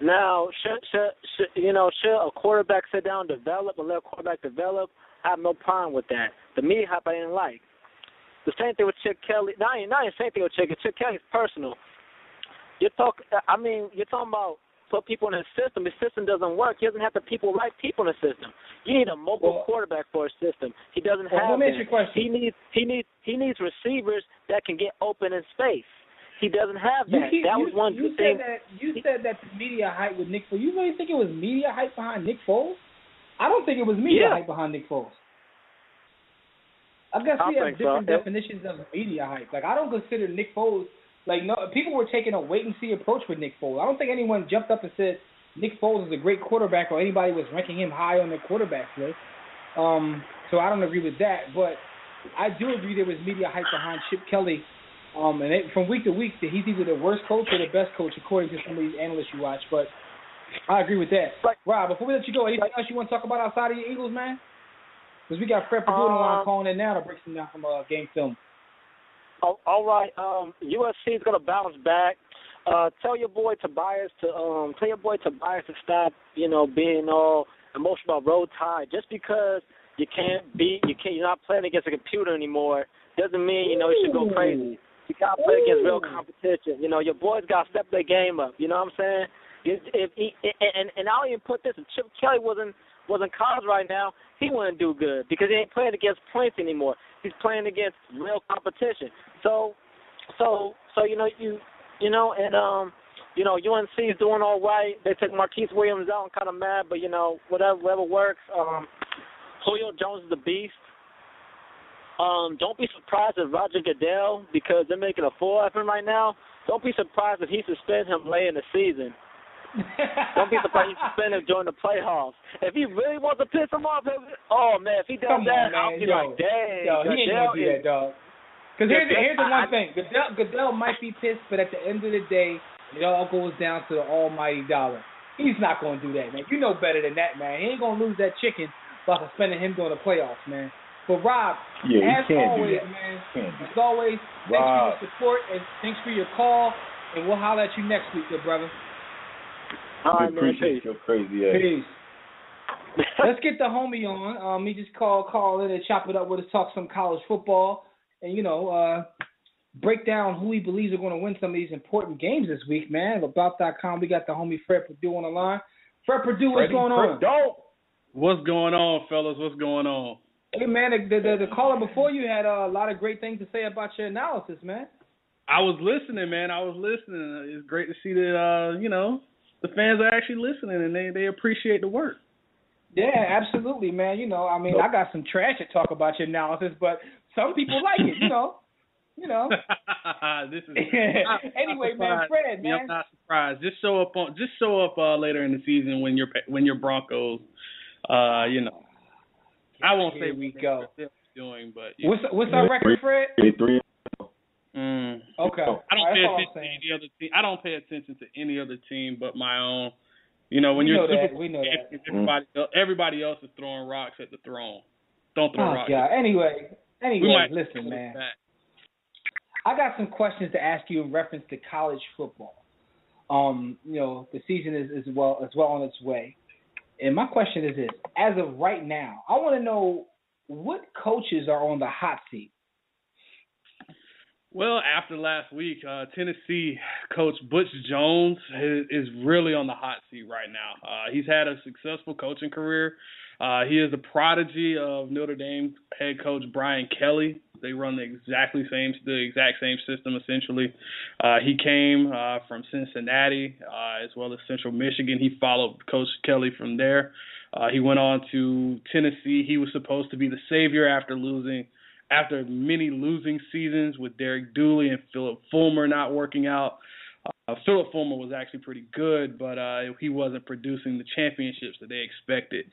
Now, should a quarterback sit down and develop and let a quarterback develop? I have no problem with that. The media hype I didn't like. The same thing with Chip Kelly. Not even the same thing with Chip. Chip Kelly's personal. You're talking about put people in his system. His system doesn't work. He doesn't have the right people in the system. You need a mobile quarterback for a system. He doesn't have that. Your question. He needs receivers that can get open in space. He doesn't have that. That was one good thing. You said that the media hype with Nick Foles. You really think it was media hype behind Nick Foles? I don't think it was media hype behind Nick Foles. I guess we have different definitions of media hype. Like, I don't consider Nick Foles, people were taking a wait-and-see approach with Nick Foles. I don't think anyone jumped up and said Nick Foles is a great quarterback or anybody was ranking him high on their quarterback list. So I don't agree with that. But I do agree there was media hype behind Chip Kelly. From week to week, he's either the worst coach or the best coach, according to some of these analysts you watch. But I agree with that. Rob, before we let you go, anything else you want to talk about outside of your Eagles, man? Because we got Fred Perdue on the line calling in now to break some down from game film. All right. USC is going to bounce back. Tell your boy Tobias to stop, being all emotional about Roll Tide. Just because you're not playing against a computer anymore doesn't mean you should go crazy. You got to play against real competition. Your boys got to step their game up. You know what I'm saying? And I'll even put this: if Chip Kelly wasn't college right now, he wouldn't do good because he ain't playing against points anymore. He's playing against real competition. So UNC is doing all right. They took Marquise Williams out. I'm kind of mad, but whatever works. Julio Jones is a beast. Don't be surprised if Roger Goodell, because they're making a fool of him right now, don't be surprised if he suspends him late in the season. Don't be surprised if he suspends him during the playoffs. If he really wants to piss him off, if he does I'll be like, dang. He ain't going to do that, dog. Because here's the one thing. Goodell might be pissed, but at the end of the day, it all goes down to the almighty dollar. He's not going to do that, man. You know better than that, man. He ain't going to lose that chicken by suspending him during the playoffs, man. But, Rob, as always, man, as always, thanks for your support and thanks for your call, and we'll holler at you next week, good brother. All right, man. Appreciate your crazy ass. Peace. Let's get the homie on. He just call in and chop it up with us, talk some college football, and, break down who he believes are going to win some of these important games this week, man. About.com, we got the homie Fred Perdue on the line. Fred Perdue, what's going on? What's going on, fellas? What's going on? Hey, man, the caller before you had a lot of great things to say about your analysis, man. I was listening, man. It's great to see that, the fans are actually listening and they appreciate the work. Yeah, absolutely, man. I got some trash to talk about your analysis, but some people like it, This is anyway, man, Fred, man. I'm not surprised. Just show up later in the season when your Broncos, I won't say we go. Doing, but what's our record, Fred? 3. Okay. I don't pay attention to any other team but my own. When you're we know that. Everybody else is throwing rocks at the throne. Don't throw rocks. God. Anyway, listen, man. I got some questions to ask you in reference to college football. The season is well on its way. And my question is this: as of right now, I want to know what coaches are on the hot seat. Well, after last week, Tennessee coach Butch Jones is really on the hot seat right now. He's had a successful coaching career. He is the prodigy of Notre Dame head coach Brian Kelly. They run the exact same system, essentially. He came from Cincinnati as well as Central Michigan. He followed Coach Kelly from there. He went on to Tennessee. He was supposed to be the savior after many losing seasons with Derek Dooley and Philip Fulmer not working out. Philip Fulmer was actually pretty good, but he wasn't producing the championships that they expected.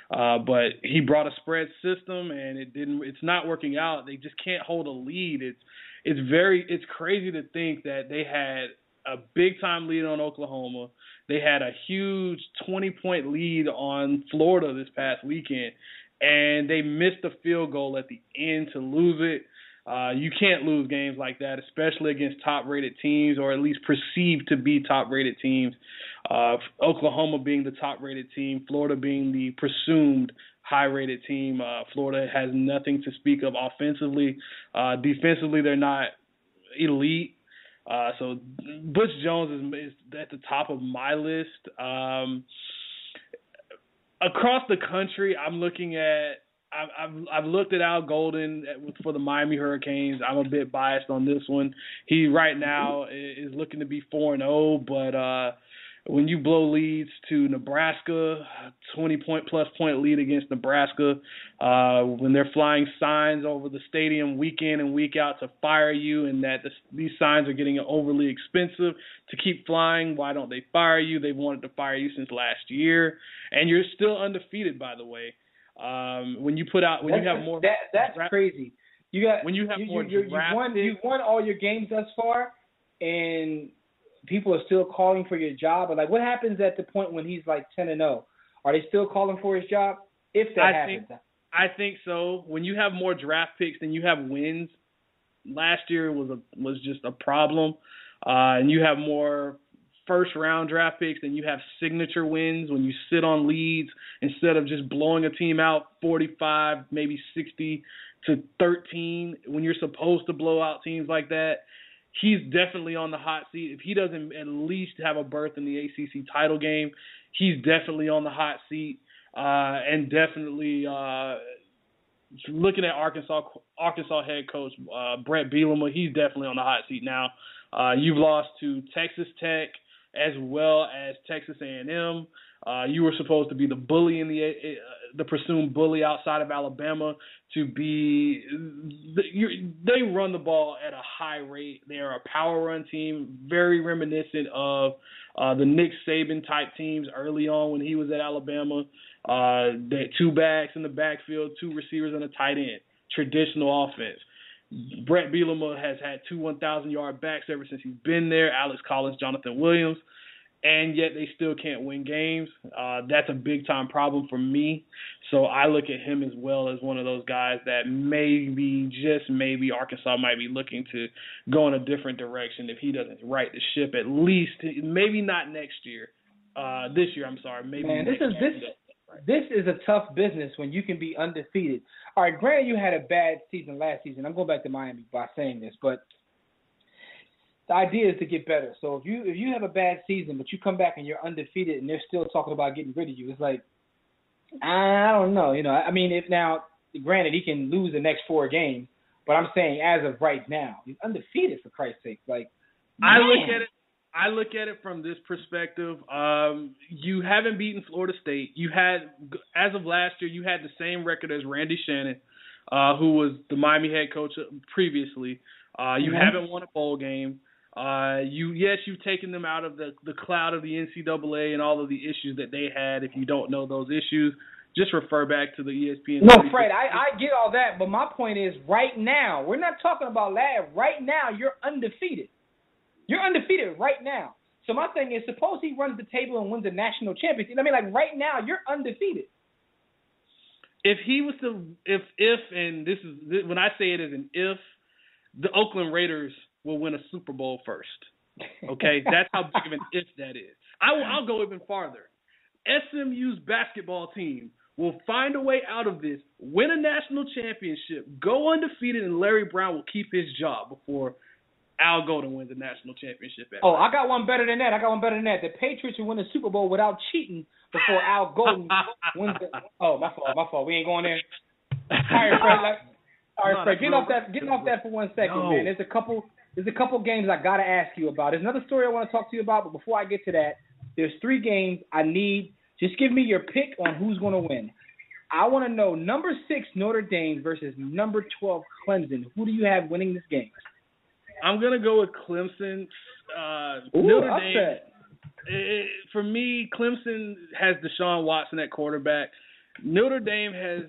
But he brought a spread system, and it's not working out. They just can't hold a lead. It's crazy to think that they had a big time lead on Oklahoma. They had a huge 20-point lead on Florida this past weekend, and they missed a field goal at the end to lose it. You can't lose games like that, especially against top-rated teams, or at least perceived to be top-rated teams. Oklahoma being the top-rated team, Florida being the presumed high-rated team. Florida has nothing to speak of offensively. Defensively, they're not elite. So Butch Jones is at the top of my list. Across the country, I'm looking at. I've looked at Al Golden for the Miami Hurricanes. I'm a bit biased on this one. He right now is looking to be 4-0, but when you blow leads to Nebraska, 20-plus point lead against Nebraska, when they're flying signs over the stadium week in and week out to fire you, and that these signs are getting overly expensive to keep flying, why don't they fire you? They've wanted to fire you since last year, and you're still undefeated, by the way. When you have more, that's crazy. You've won all your games thus far, and people are still calling for your job. But like, what happens at the point when he's like 10-0? Are they still calling for his job? If that happens, I think so. When you have more draft picks than you have wins, last year was just a problem, and you have more first-round draft picks and you have signature wins when you sit on leads instead of just blowing a team out 45, maybe 60-13 when you're supposed to blow out teams like that. He's definitely on the hot seat. If he doesn't at least have a berth in the ACC title game, he's definitely on the hot seat. And definitely looking at Arkansas head coach Brett Bielema, he's definitely on the hot seat now. You've lost to Texas Tech as well as Texas A&M. You were supposed to be the bully in the presumed bully outside of Alabama. They run the ball at a high rate. They are a power run team, very reminiscent of the Nick Saban type teams early on when he was at Alabama. They had 2 backs in the backfield, 2 receivers and a tight end. Traditional offense. Brett Bielema has had 2 1,000-yard backs ever since he's been there, Alex Collins, Jonathan Williams, and yet they still can't win games. That's a big-time problem for me. So I look at him as well as one of those guys that maybe, just maybe, Arkansas might be looking to go in a different direction if he doesn't right the ship, at least, maybe not next year. This year, I'm sorry. Maybe next year. This is a tough business when you can be undefeated. All right, granted you had a bad season last season. I'm going back to Miami by saying this, but the idea is to get better. So if you have a bad season, but you come back and you're undefeated and they're still talking about getting rid of you, it's like, I don't know. I mean, if now, granted, he can lose the next 4 games, but I'm saying as of right now, he's undefeated, for Christ's sake. Like, I look at it from this perspective. You haven't beaten Florida State. You had, as of last year, you had the same record as Randy Shannon, who was the Miami head coach previously. You haven't won a bowl game. You've taken them out of the cloud of the NCAA and all of the issues that they had. If you don't know those issues, just refer back to the ESPN. No, Fred, I get all that, but my point is right now, we're not talking about last. Right now, you're undefeated. You're undefeated right now. So my thing is, suppose he runs the table and wins a national championship. I mean, like right now, you're undefeated. If he was to, and this is when I say it as an if, the Oakland Raiders will win a Super Bowl first. Okay, that's how big of an if that is. I'll go even farther. SMU's basketball team will find a way out of this, win a national championship, go undefeated, and Larry Brown will keep his job before Al Golden wins the national championship. I got one better than that. The Patriots will win the Super Bowl without cheating before Al Golden wins the – oh, my fault. We ain't going there. All right, Fred, getting off that for 1 second, man. There's a couple games I got to ask you about. There's another story I want to talk to you about, but before I get to that, there's 3 games I need. Just give me your pick on who's going to win. I want to know number 6 Notre Dame versus number 12 Clemson. Who do you have winning this game? I'm going to go with Clemson. Notre Dame. For me, Clemson has Deshaun Watson at quarterback. Notre Dame has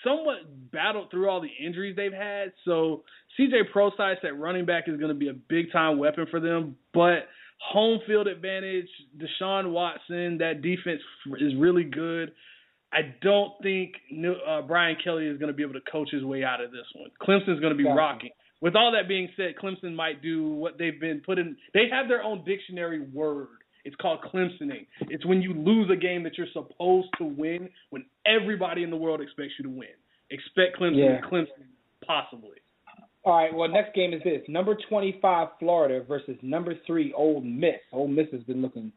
somewhat battled through all the injuries they've had. So C.J. Prosise at running back is going to be a big-time weapon for them. But home field advantage, Deshaun Watson, that defense is really good. I don't think Brian Kelly is going to be able to coach his way out of this one. Clemson's going to be rocking. With all that being said, Clemson might do what they've been put in. They have their own dictionary word. It's called Clemsoning. It's when you lose a game that you're supposed to win when everybody in the world expects you to win. Expect Clemson, Clemson, possibly. All right, well, next game is this. Number 25, Florida versus number 3, Ole Miss. Ole Miss has been looking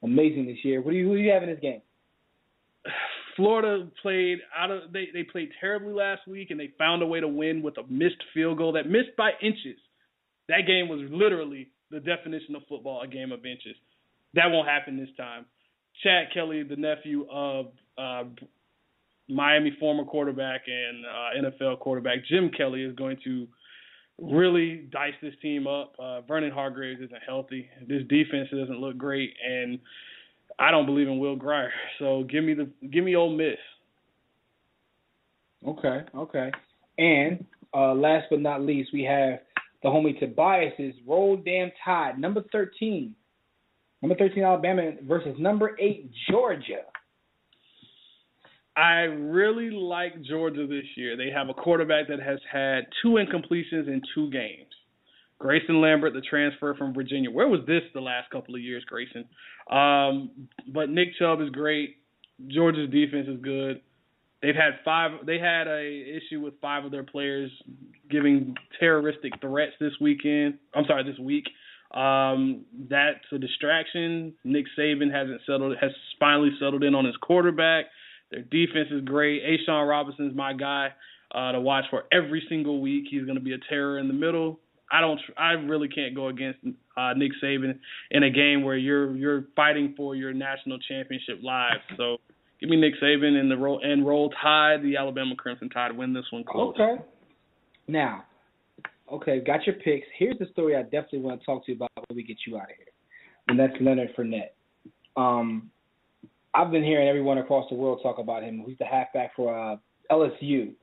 amazing this year. Who do you have in this game? Florida played they played terribly last week, and they found a way to win with a missed field goal that missed by inches. That game was literally the definition of football, a game of inches. That won't happen this time. Chad Kelly, the nephew of Miami former quarterback and NFL quarterback Jim Kelly, is going to really dice this team up. Vernon Hargreaves isn't healthy. This defense doesn't look great, and I don't believe in Will Grier. So give me Ole Miss. Okay. And last but not least, we have the homie Tobias's Roll Damn Tide, number 13. Number 13, Alabama versus number 8, Georgia. I really like Georgia this year. They have a quarterback that has had 2 incompletions in 2 games. Grayson Lambert, the transfer from Virginia. Where was this the last couple of years, Grayson? But Nick Chubb is great. Georgia's defense is good. They had a issue with 5 of their players giving terroristic threats this week. That's a distraction. Nick Saban has finally settled in on his quarterback. Their defense is great. A'Shawn Robinson's my guy to watch for every single week. He's going to be a terror in the middle. I really can't go against Nick Saban in a game where you're fighting for your national championship live. So give me Nick Saban and Roll Tide, the Alabama Crimson Tide, win this one close. Okay. Now, got your picks. Here's the story I definitely want to talk to you about when we get you out of here, and that's Leonard Fournette. I've been hearing everyone across the world talk about him. He's the halfback for LSU.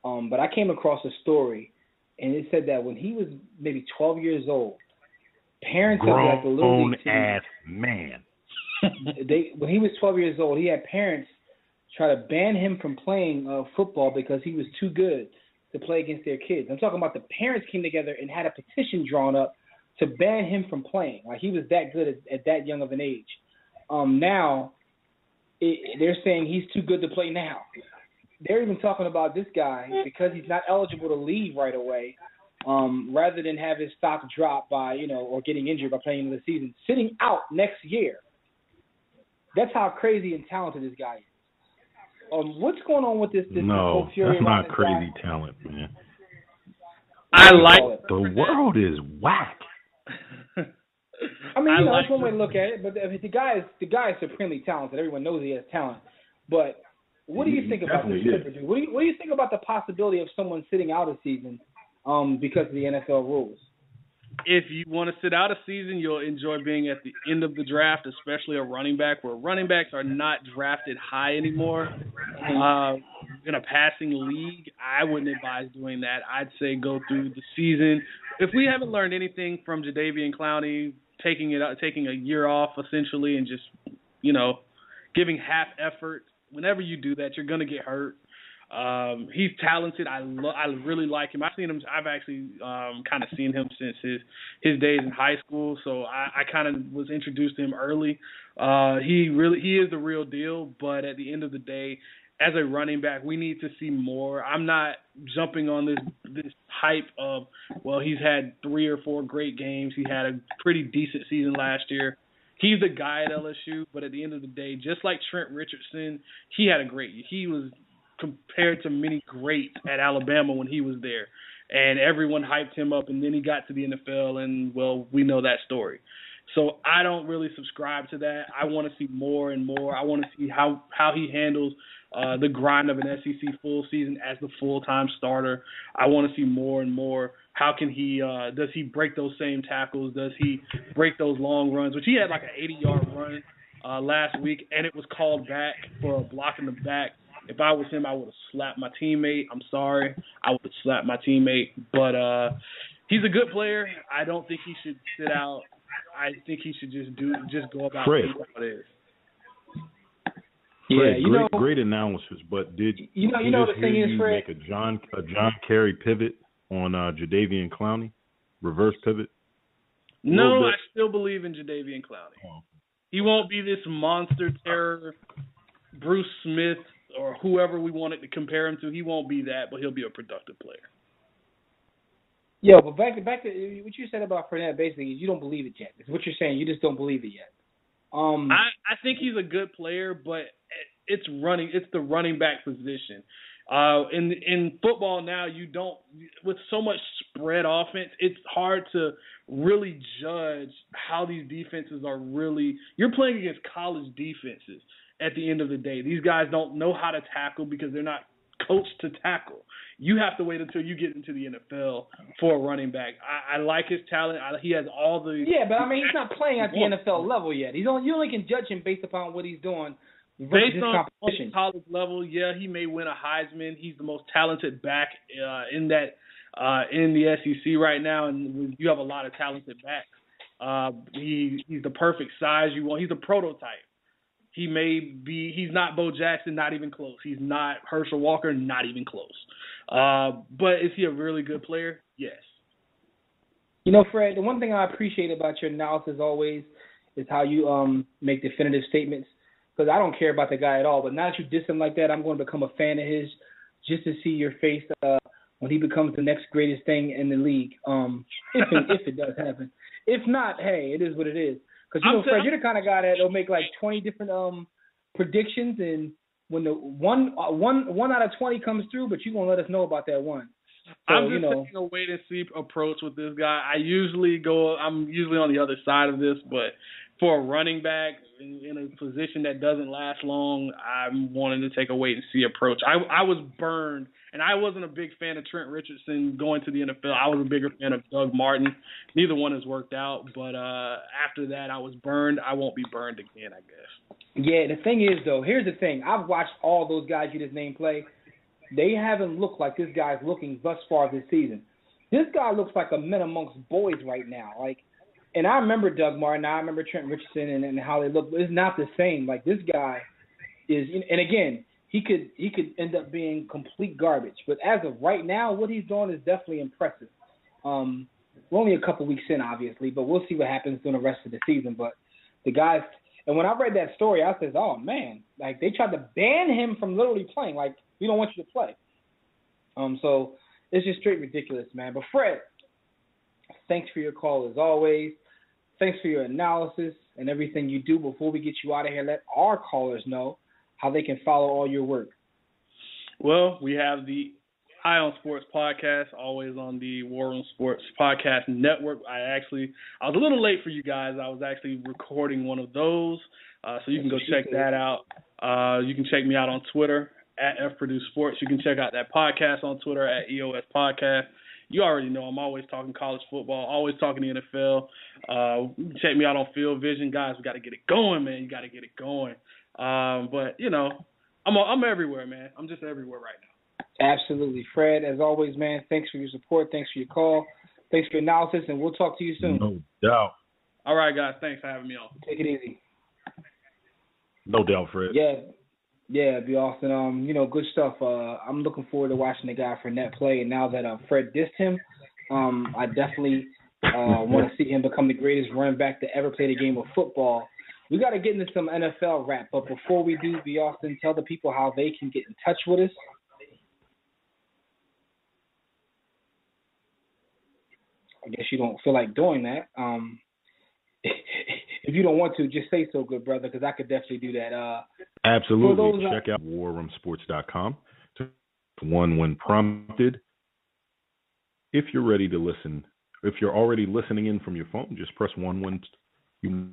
But I came across a story, and it said that when he was maybe 12 years old, parents of like the little league team, grown-ass man. When he was 12 years old, he had parents try to ban him from playing football because he was too good to play against their kids. I'm talking about the parents came together and had a petition drawn up to ban him from playing. Like, he was that good at that young of an age. Now, they're saying he's too good to play now. They're even talking about this guy, because he's not eligible to leave right away, rather than have his stock drop by, or getting injured by playing in the season, sitting out next year. That's how crazy and talented this guy is. What's going on with this? No, that's not crazy talent, man. I like the world is whack. I mean, that's one way to look at it. But the guy is supremely talented. Everyone knows he has talent. But what do you think about this? What do you think about the possibility of someone sitting out a season because of the NFL rules? If you want to sit out a season, you'll enjoy being at the end of the draft, especially a running back, where running backs are not drafted high anymore. In a passing league, I wouldn't advise doing that. I'd say go through the season. If we haven't learned anything from Jadeveon Clowney, taking a year off essentially and just, giving half effort, whenever you do that, you're going to get hurt. He's talented. I really like him. I've actually kind of seen him since his days in high school. So I kind of was introduced to him early. He is the real deal. But at the end of the day, as a running back, we need to see more. I'm not jumping on this hype of, well, he's had 3 or 4 great games. He had a pretty decent season last year. He's the guy at LSU. But at the end of the day, just like Trent Richardson, he had a great year. He was compared to many greats at Alabama when he was there. And everyone hyped him up, and then he got to the NFL, and, well, we know that story. So I don't really subscribe to that. I want to see more and more. I want to see how he handles the grind of an SEC full season as the full-time starter. I want to see more and more. How can he does he break those same tackles? Does he break those long runs? Which he had like an 80-yard run last week, and it was called back for a block in the back. If I was him, I would have slapped my teammate. I'm sorry. I would have slapped my teammate. But he's a good player. I don't think he should sit out. I think he should just go about it. Fred, great analysis. But did you know the thing is, Fred, make a John Kerry pivot on Jadeveon Clowney, reverse pivot? No, I still believe in Jadeveon Clowney. Oh. He won't be this monster terror, Bruce Smith or whoever we wanted to compare him to. He won't be that, but he'll be a productive player. Yeah, but back to what you said about Fournette. Basically, is you don't believe it yet. It's what you're saying. You just don't believe it yet. I think he's a good player, but it's the running back position. In football now, you don't, with so much spread offense, it's hard to really judge how these defenses are really. You're playing against college defenses at the end of the day. These guys don't know how to tackle because they're not coached to tackle. You have to wait until you get into the NFL for a running back. I like his talent. He has all the. Yeah, but I mean, he's not playing at the NFL level yet. You only can judge him based upon what he's doing. Based on college level, yeah, he may win a Heisman. He's the most talented back in the SEC right now, and you have a lot of talented backs. He's the perfect size you want. He's a prototype. He's not Bo Jackson, not even close. He's not Herschel Walker, not even close. But is he a really good player? Yes. You know, Fred, the one thing I appreciate about your analysis always is how you make definitive statements. Because I don't care about the guy at all. But now that you diss him like that, I'm going to become a fan of his just to see your face when he becomes the next greatest thing in the league. If it does happen. If not, hey, it is what it is. Because, Fred, you're the kind of guy that will make like 20 different predictions, and when the one out of 20 comes through, but you're going to let us know about that one. So, I'm just taking a wait-and-see approach with this guy. I'm usually on the other side of this, but for a running back in a position that doesn't last long, I'm wanting to take a wait-and-see approach. I was burned, and I wasn't a big fan of Trent Richardson going to the NFL. I was a bigger fan of Doug Martin. Neither one has worked out, but after that, I was burned. I won't be burned again, I guess. Yeah, the thing is, though, here's the thing. I've watched all those guys you just named play. They haven't looked like this guy's looking thus far this season. This guy looks like a man amongst boys right now. And I remember Doug Martin. I remember Trent Richardson and how they look. It's not the same. Like, this guy is, and again, he could end up being complete garbage. But as of right now, what he's doing is definitely impressive. We're only a couple weeks in, obviously, but we'll see what happens during the rest of the season. But the guys, and when I read that story, I said, oh man, like they tried to ban him from literally playing. Like, we don't want you to play. So it's just straight ridiculous, man. But Fred, thanks for your call as always. Thanks for your analysis and everything you do. Before we get you out of here, let our callers know how they can follow all your work. Well, we have the Eye on Sports podcast, always on the War Room Sports Podcast Network. I was a little late for you guys. I was actually recording one of those, so you can go check that out. You can check me out on Twitter at FPurdueSports. You can check out that podcast on Twitter at EOS Podcast. You already know I'm always talking college football, always talking the NFL. You can check me out on Field Vision. Guys, we got to get it going, man. You got to get it going. But, I'm everywhere, man. I'm just everywhere right now. Absolutely. Fred, as always, man, thanks for your support. Thanks for your call. Thanks for your analysis, and we'll talk to you soon. No doubt. All right, guys. Thanks for having me on. Take it easy. No doubt, Fred. Yeah, it'd be awesome. Good stuff. I'm looking forward to watching the guy Fournette play. And now that Fred dissed him, I definitely want to see him become the greatest running back to ever play the game of football. We got to get into some NFL rap. But before we do, be Austin, tell the people how they can get in touch with us. I guess you don't feel like doing that. If you don't want to, just say so, good brother, because I could definitely do that. Absolutely. Check out warroomsports.com. One when prompted. If you're ready to listen, if you're already listening in from your phone, just press 1 when you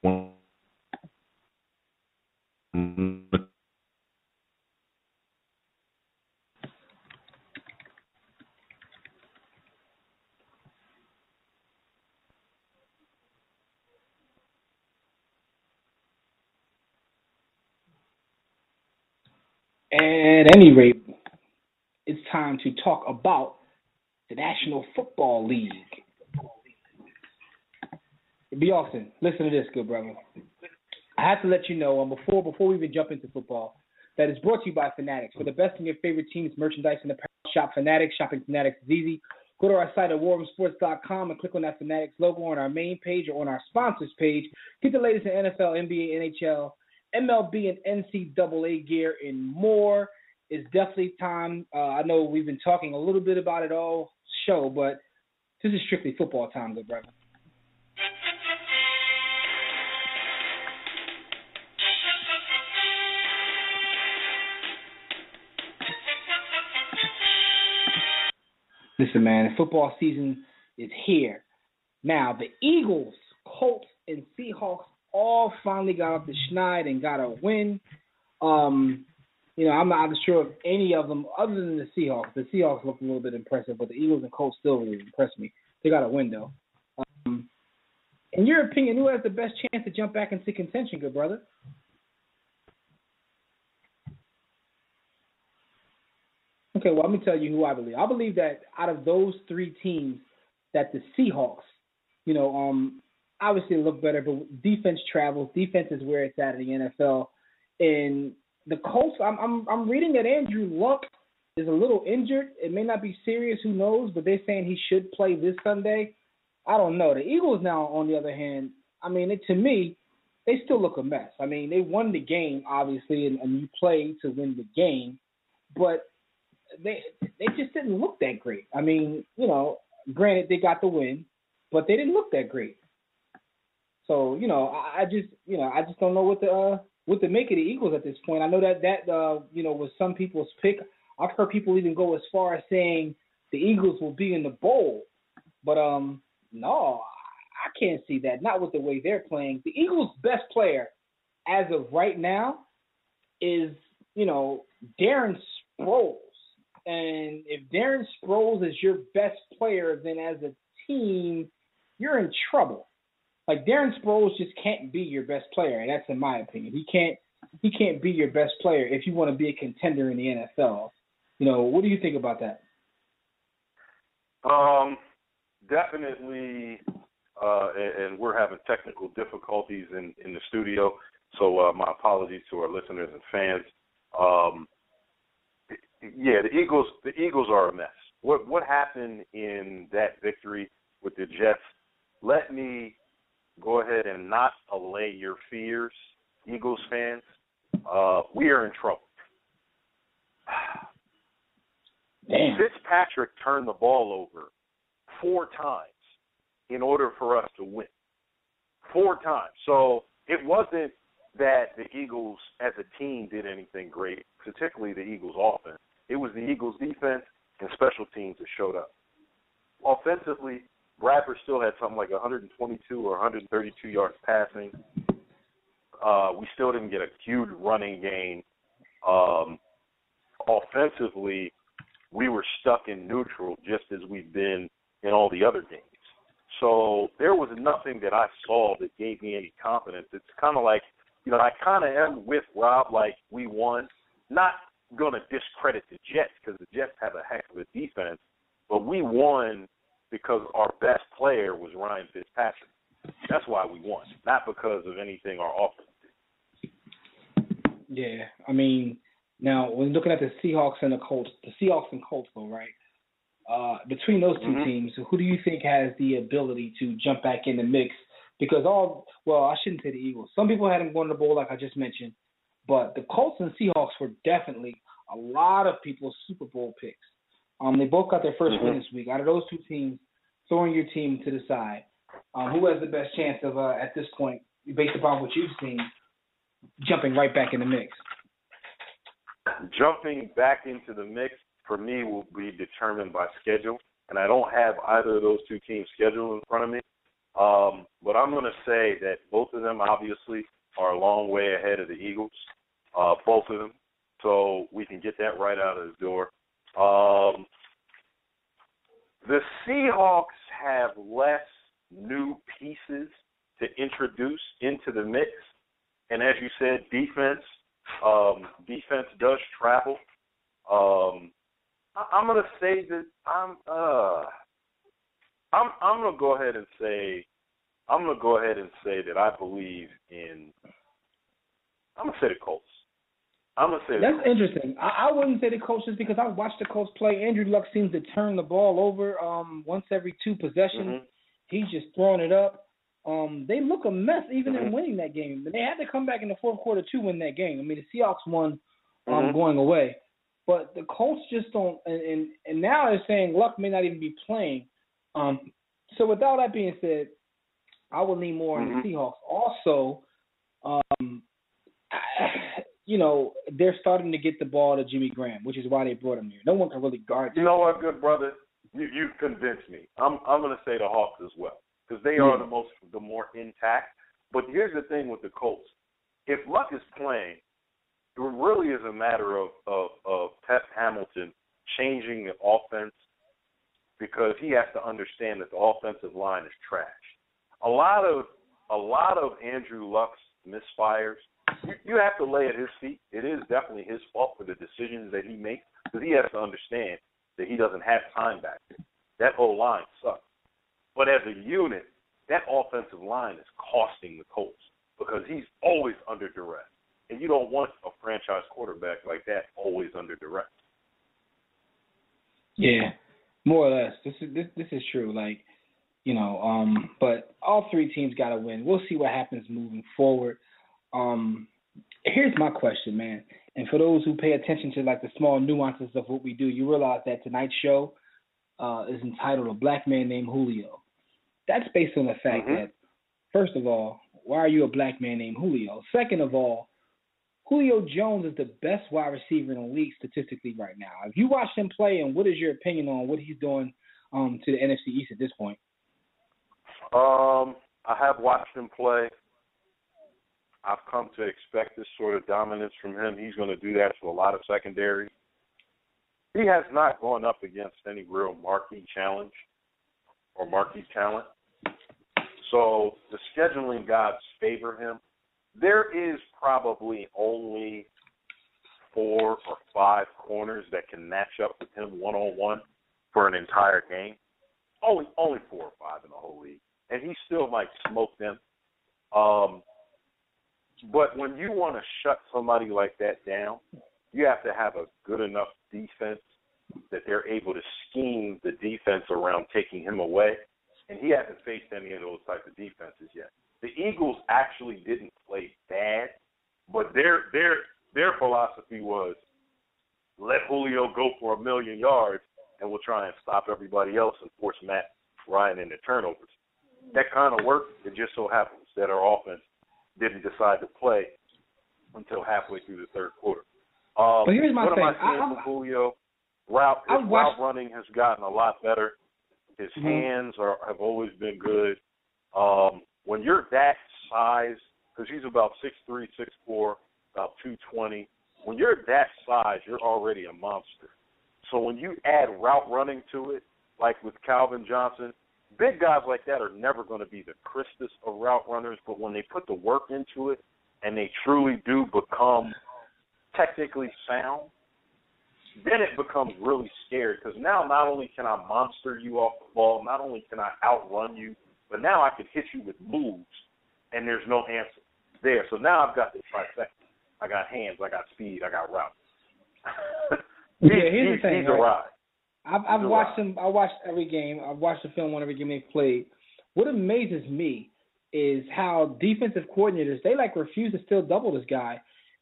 want. At any rate, it's time to talk about the National Football League. Be Austin, listen to this, good brother. I have to let you know before we even jump into football that it's brought to you by Fanatics. For the best in your favorite team's merchandise and apparel, shop Fanatics. Shopping Fanatics is easy. Go to our site at warroomsports.com and click on that Fanatics logo on our main page or on our sponsors page. Get the latest in NFL, NBA, NHL, MLB, and NCAA gear and more. It's definitely time. I know we've been talking a little bit about it all show, but this is strictly football time, good brother. Listen, man, football season is here. Now, the Eagles, Colts, and Seahawks all finally got up the schneid and got a win. I'm not sure of any of them other than the Seahawks. The Seahawks looked a little bit impressive, but the Eagles and Colts still really impressed me. They got a win, though. In your opinion, who has the best chance to jump back into contention, good brother? Okay, well, let me tell you who I believe. I believe that out of those three teams, that the Seahawks, obviously look better, but defense travels. Defense is where it's at in the NFL. And the Colts, I'm reading that Andrew Luck is a little injured. It may not be serious, who knows, but they're saying he should play this Sunday. I don't know. The Eagles now, on the other hand, to me, they still look a mess. They won the game, obviously, and you play to win the game, but they just didn't look that great. Granted, they got the win, but they didn't look that great. So, I just don't know what to make of the Eagles at this point. I know that was some people's pick. I've heard people even go as far as saying the Eagles will be in the bowl. But no, I can't see that. Not with the way they're playing. The Eagles' best player as of right now is, Darren Sproles. And if Darren Sproles is your best player, then as a team, you're in trouble. Like, Darren Sproles just can't be your best player, and that's in my opinion. He can't be your best player if you want to be a contender in the NFL. What do you think about that? Definitely, and we're having technical difficulties in the studio, so my apologies to our listeners and fans. Yeah, the Eagles are a mess. What happened in that victory with the Jets? Let me go ahead and not allay your fears, Eagles fans. We are in trouble. Damn. Fitzpatrick turned the ball over 4 times in order for us to win. 4 times. So it wasn't that the Eagles as a team did anything great, particularly the Eagles offense. It was the Eagles defense and special teams that showed up. Offensively, Bradford still had something like 122 or 132 yards passing. We still didn't get a huge running game. Offensively, we were stuck in neutral just as we've been in all the other games. So there was nothing that I saw that gave me any confidence. It's kind of like, I kind of am with Rob, like we won. Not going to discredit the Jets because the Jets have a heck of a defense, but we won because our best player was Ryan Fitzpatrick. That's why we won, not because of anything our offense did. Yeah, now when looking at the Seahawks and the Colts though, right? Between those two teams, who do you think has the ability to jump back in the mix? Because I shouldn't say the Eagles. Some people had them going to the bowl, like I just mentioned, but the Colts and Seahawks were definitely a lot of people's Super Bowl picks. They both got their first win this week. Out of those two teams, throwing your team to the side, who has the best chance of, at this point, based upon what you've seen, jumping right back in the mix? Jumping back into the mix, for me, will be determined by schedule, and I don't have either of those two teams' schedule in front of me. But I'm going to say that both of them, obviously, are a long way ahead of the Eagles, both of them, so we can get that right out of the door. The Seahawks have less new pieces to introduce into the mix, and as you said, defense does travel. I'm going to say that I'm going to go ahead and say that I believe in I'm going to say the Colts. That's interesting. I wouldn't say the Colts just because I watched the Colts play. Andrew Luck seems to turn the ball over once every 2 possessions. Mm-hmm. He's just throwing it up. They look a mess even in winning that game. But they had to come back in the fourth quarter to win that game. I mean, the Seahawks won going away. But the Colts just don't – and now they're saying Luck may not even be playing. So with all that being said, I would lean more on the Seahawks. Also, they're starting to get the ball to Jimmy Graham, which is why they brought him here. No one can really guard him. You know what, good brother? You've convinced me. I'm going to say the Hawks as well because they are the more intact. But here's the thing with the Colts. If Luck is playing, it really is a matter of Pep Hamilton changing the offense because he has to understand that the offensive line is trash. A lot of Andrew Luck's misfires, you have to lay at his feet. It is definitely his fault for the decisions that he makes because he has to understand that he doesn't have time back there. That whole line sucks. But as a unit, that offensive line is costing the Colts because he's always under duress. And you don't want a franchise quarterback like that always under duress. Yeah, more or less. This is true. Like, but all 3 teams got to win. We'll see what happens moving forward. Here's my question, man. And for those who pay attention to like the small nuances of what we do, you realize that tonight's show is entitled "A Black Man Named Julio." That's based on the fact that, first of all, why are you a black man named Julio? Second of all, Julio Jones is the best wide receiver in the league statistically right now. If you watch him play, and what is your opinion on what he's doing to the NFC East at this point? I have watched him play. I've come to expect this sort of dominance from him. He's going to do that to a lot of secondary. He has not gone up against any real marquee challenge or marquee talent. So the scheduling gods favor him. There is probably only 4 or 5 corners that can match up with him one-on-one for an entire game. Only 4 or 5 in the whole league. And he still might smoke them. But when you want to shut somebody like that down, you have to have a good enough defense that they're able to scheme the defense around taking him away. And he hasn't faced any of those type of defenses yet. The Eagles actually didn't play bad, but their philosophy was let Julio go for 1 million yards and we'll try and stop everybody else and force Matt Ryan into turnovers. That kind of worked. It just so happens that our offense didn't decide to play until halfway through the third quarter. But here's my thing. What am I seeing from Julio? Route running has gotten a lot better. His hands have always been good. When you're that size, because he's about 6'3", 6'4", about 220, when you're that size, you're already a monster. So when you add route running to it, like with Calvin Johnson, big guys like that are never going to be the crispest of route runners, but when they put the work into it and they truly do become technically sound, then it becomes really scary because now not only can I monster you off the ball, not only can I outrun you, but now I can hit you with moves and there's no answer there. So now I've got the trifecta. I got hands, I got speed, I got route. Here's the thing. He's a ride. I've watched him. I watched every game. I've watched the film on every game they've played. What amazes me is how defensive coordinators, they refuse to still double this guy.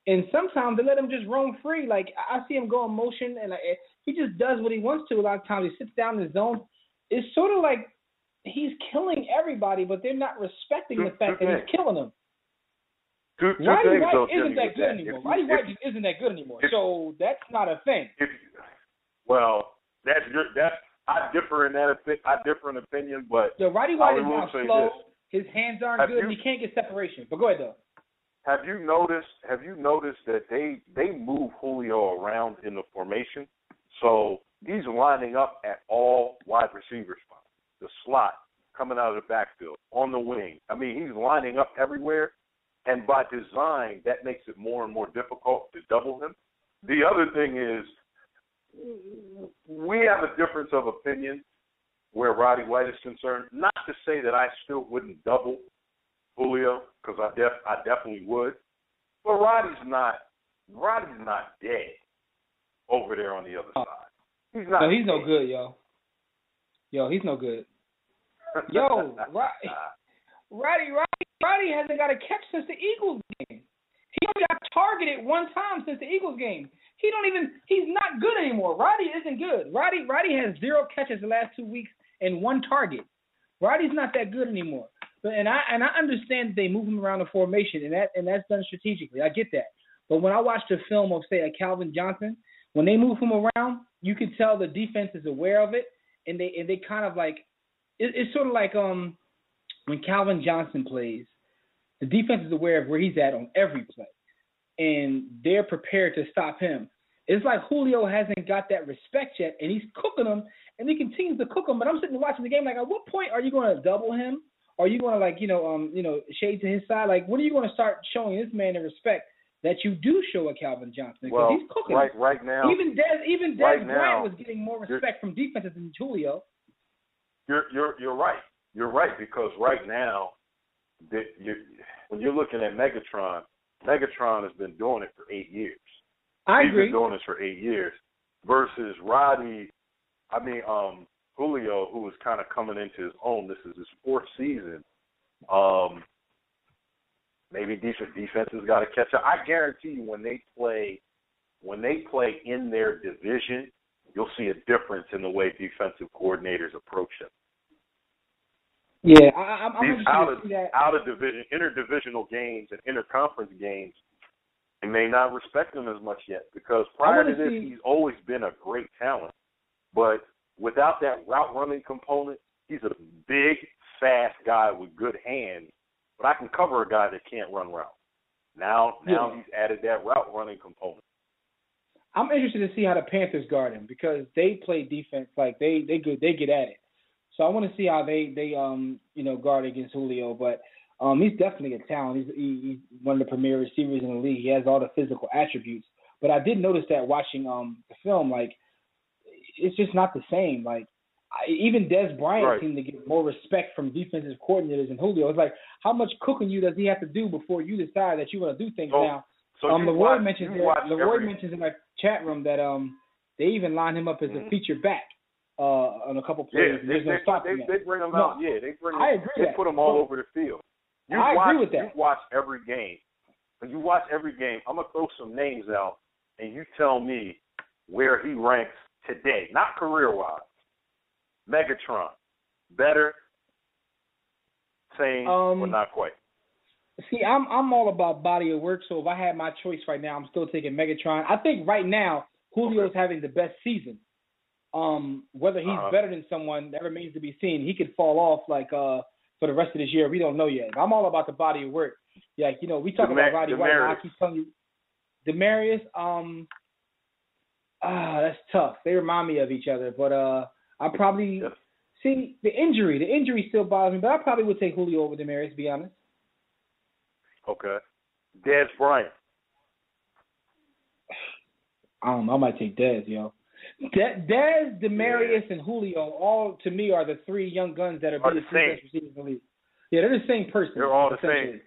And sometimes they let him just roam free. Like, I see him go in motion, and he just does what he wants to. A lot of times he sits down in his zone. It's sort of like he's killing everybody, but they're not respecting the fact that he's killing them. Roddy White isn't that good anymore. Roddy White just isn't that good anymore. So that's not a thing. I differ in that. I differ in opinion, but Roddy White is now slow. His hands aren't good, and he can't get separation. But go ahead, though. Have you noticed that they move Julio around in the formation? So he's lining up at all wide receiver spots. The slot, coming out of the backfield, on the wing. I mean, he's lining up everywhere. And by design, that makes it more and more difficult to double him. The other thing is we have a difference of opinion where Roddy White is concerned. Not to say that I still wouldn't double Julio, because I definitely would. But Roddy's not dead over there on the other side. He's not. No, he's no good, yo. Yo, he's no good. Yo, Roddy hasn't got a catch since the Eagles game. He only got targeted one time since the Eagles game. He's not good anymore. Roddy isn't good. Roddy has 0 catches the last 2 weeks and 1 target. Roddy's not that good anymore. But and I understand that they move him around the formation and that's done strategically. I get that. But when I watch the film of say a Calvin Johnson, when they move him around, you can tell the defense is aware of it and they kind of like it's sort of like when Calvin Johnson plays, the defense is aware of where he's at on every play. And they're prepared to stop him. It's like Julio hasn't got that respect yet, and he's cooking them, and he continues to cook them. But I'm sitting watching the game like, at what point are you going to double him? Are you going to shade to his side? Like, when are you going to start showing this man the respect that you do show a Calvin Johnson? Because he's cooking. Right now, even Des Bryant was getting more respect from defenses than Julio. You're right. You're right because right now, when you're looking at Megatron has been doing it for 8 years. He's been doing this for 8 years versus Julio, who is kind of coming into his own. This is his 4th season. Maybe defenses got to catch up. I guarantee you when they play in their division, you'll see a difference in the way defensive coordinators approach them. Yeah, I'm out of division, interdivisional games and interconference games, they may not respect him as much yet because prior to this, he's always been a great talent. But without that route running component, he's a big, fast guy with good hands. But I can cover a guy that can't run route. Now he's added that route running component. I'm interested to see how the Panthers guard him because they play defense like they get at it. So I want to see how they guard against Julio, but he's definitely a talent. He's one of the premier receivers in the league. He has all the physical attributes. But I did notice that watching the film, like it's just not the same. Like even Des Bryant seemed to get more respect from defensive coordinators than Julio. It's like how much cooking does he have to do before you decide that you want to do things now? So Leroy mentions in my chat room that they even line him up as a feature back. On a couple plays. Yeah, they bring them out. Yeah, they bring them. I agree. They put them all over the field. I agree with that. You watch every game. When you watch every game, I'm gonna throw some names out, and you tell me where he ranks today, not career-wise. Megatron, better, same, or not quite. See, I'm all about body of work. So if I had my choice right now, I'm still taking Megatron. I think right now Julio's having the best season. Whether he's better than someone, that remains to be seen. He could fall off for the rest of this year. We don't know yet. I'm all about the body of work. Yeah, we talk about Roddy White. I keep telling you, Demaryius. That's tough. They remind me of each other, but I probably see the injury. The injury still bothers me, but I probably would take Julio over Demaryius, to be honest. Okay, Des Bryant. I don't know. I might take Des, yo. Des, Demaryius, and Julio, all to me are the 3 young guns that are the best receivers in the league. Yeah, they're the same person. They're all the same.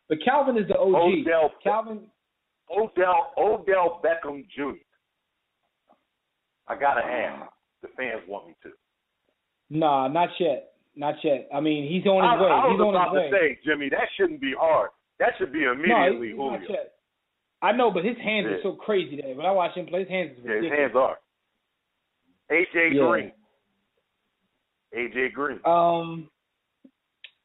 But Calvin is the OG. Odell Beckham Jr. I gotta ask. The fans want me to. Nah, not yet. Not yet. I mean, he's on his way. I was about to say, Jimmy, that shouldn't be hard. That should be immediately he's Julio. Not yet. I know, but his hands are so crazy that when I watch him play, his hands is ridiculous. His hands are. AJ Green.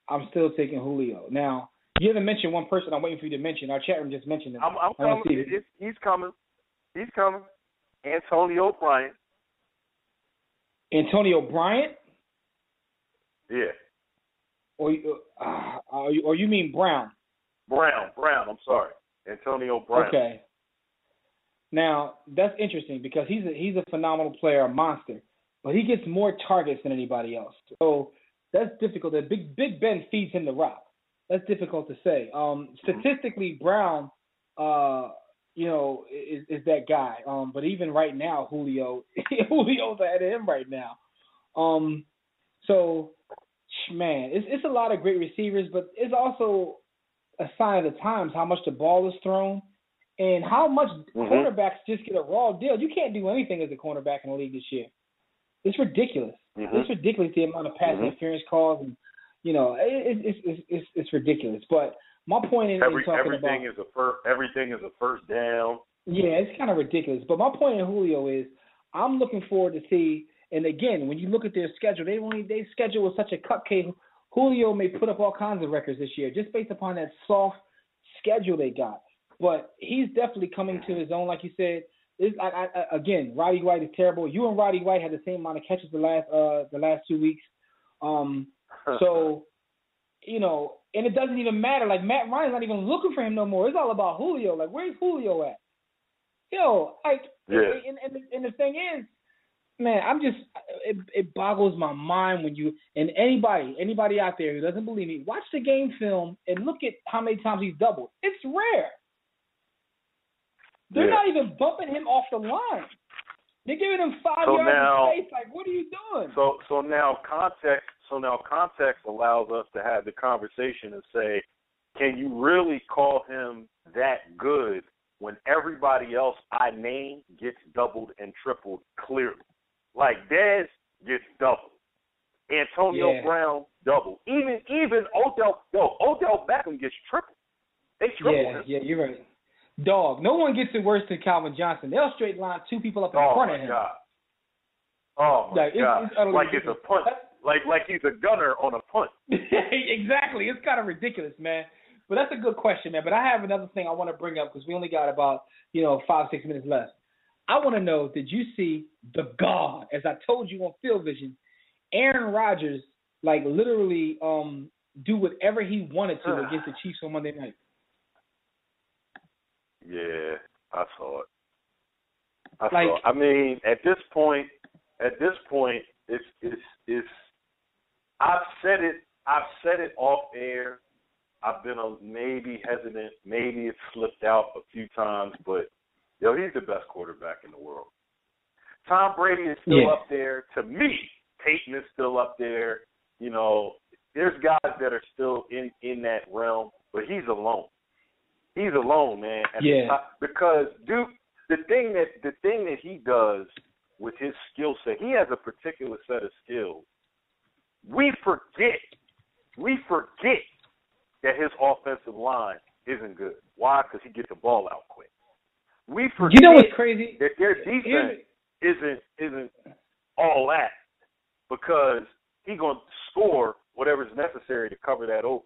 I'm still taking Julio. Now, you haven't mentioned one person I'm waiting for you to mention. Our chat room just mentioned him. I'm coming. He's coming. He's coming. Antonio Bryant. Antonio Bryant? Yeah. Or you mean Brown? Brown. I'm sorry. Antonio Brown. Okay. Now, that's interesting because he's a phenomenal player, a monster, but he gets more targets than anybody else. So that's difficult. Big Ben feeds him the rock. That's difficult to say. Statistically, Brown, is that guy. But even right now, Julio's ahead of him right now. So, man, it's a lot of great receivers, but it's also a sign of the times how much the ball is thrown and how much cornerbacks just get a raw deal. You can't do anything as a cornerback in the league this year. It's ridiculous. It's ridiculous the amount of pass interference calls, and it's ridiculous. But my point in talking everything about everything is a first down. Yeah, it's kind of ridiculous. But my point in Julio is I'm looking forward to see. And again, when you look at their schedule, they schedule with such a cupcake. Julio may put up all kinds of records this year just based upon that soft schedule they got. But he's definitely coming to his own, like you said. Again, Roddy White is terrible. You and Roddy White had the same amount of catches the last 2 weeks. So, and it doesn't even matter. Like, Matt Ryan's not even looking for him no more. It's all about Julio. Like, where's Julio at? And the thing is, man, it boggles my mind when you, and anybody out there who doesn't believe me, watch the game film and look at how many times he's doubled. It's rare. They're not even bumping him off the line. They're giving him 5 yards in space. Like, what are you doing? So now context allows us to have the conversation and say, can you really call him that good when everybody else I name gets doubled and tripled clearly? Like, Dez gets doubled. Antonio Brown doubled. Even Odell Beckham gets tripled. They tripled him. Yeah, you're right. Dog, no one gets it worse than Calvin Johnson. They'll straight line 2 people up in front of him. Oh my God! It's like it's a punt. Like he's a gunner on a punt. Exactly. It's kind of ridiculous, man. But that's a good question, man. But I have another thing I want to bring up because we only got about 5-6 minutes left. I want to know, did you see the God, as I told you on Field Vision, Aaron Rodgers, like, literally do whatever he wanted to against the Chiefs on Monday night? Yeah, I saw it. I mean, at this point, it's. I've said it off air. I've been maybe hesitant. Maybe it's slipped out a few times, but he's the best quarterback in the world. Tom Brady is still up there. To me, Peyton is still up there. There's guys that are still in that realm, but he's alone. He's alone, man. Because, dude, the thing that he does with his skill set, he has a particular set of skills. We forget that his offensive line isn't good. Why? Because he gets the ball out quick. We forget what's crazy? That their defense isn't all that, because he's going to score whatever's necessary to cover that over.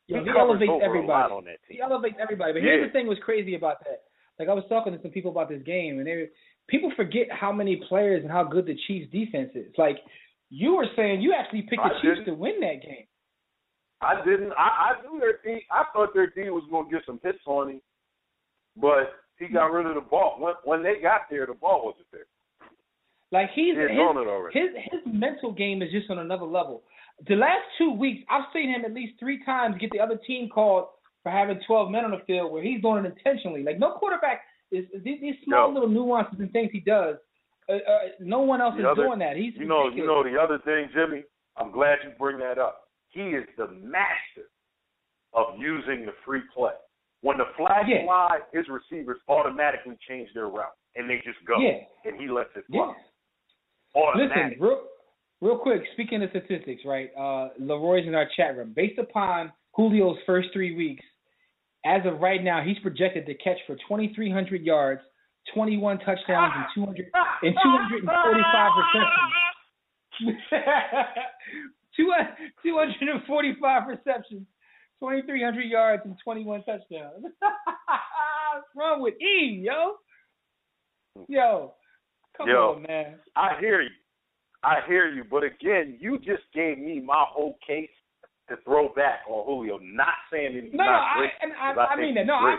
He elevates everybody. He elevates everybody. But here's the thing what's crazy about that. Like, I was talking to some people about this game, and people forget how many players and how good the Chiefs' defense is. Like, you were saying you actually picked the Chiefs to win that game. I didn't. I knew their D. I thought their D was going to get some hits on him, but he got rid of the ball. When they got there, the ball wasn't there. Like, his mental game is just on another level. The last 2 weeks, I've seen him at least 3 times get the other team called for having 12 men on the field where he's doing it intentionally. Like, no quarterback is these small little nuances and things he does. No one else is doing that. He's ridiculous. You know the other thing, Jimmy. I'm glad you bring that up. He is the master of using the free play. When the flag flies, his receivers automatically change their route and they just go, and he lets it fly. Automatic. Listen, real quick, speaking of statistics, right? Leroy's in our chat room. Based upon Julio's first 3 weeks, as of right now, he's projected to catch for 2,300 yards, 21 touchdowns, and 245 receptions. 245 receptions, 2,300 yards, and 21 touchdowns. What's wrong with E, yo? Come on, man. I hear you. But again, you just gave me my whole case to throw back on Julio. Not saying that he's not great. I mean that. No,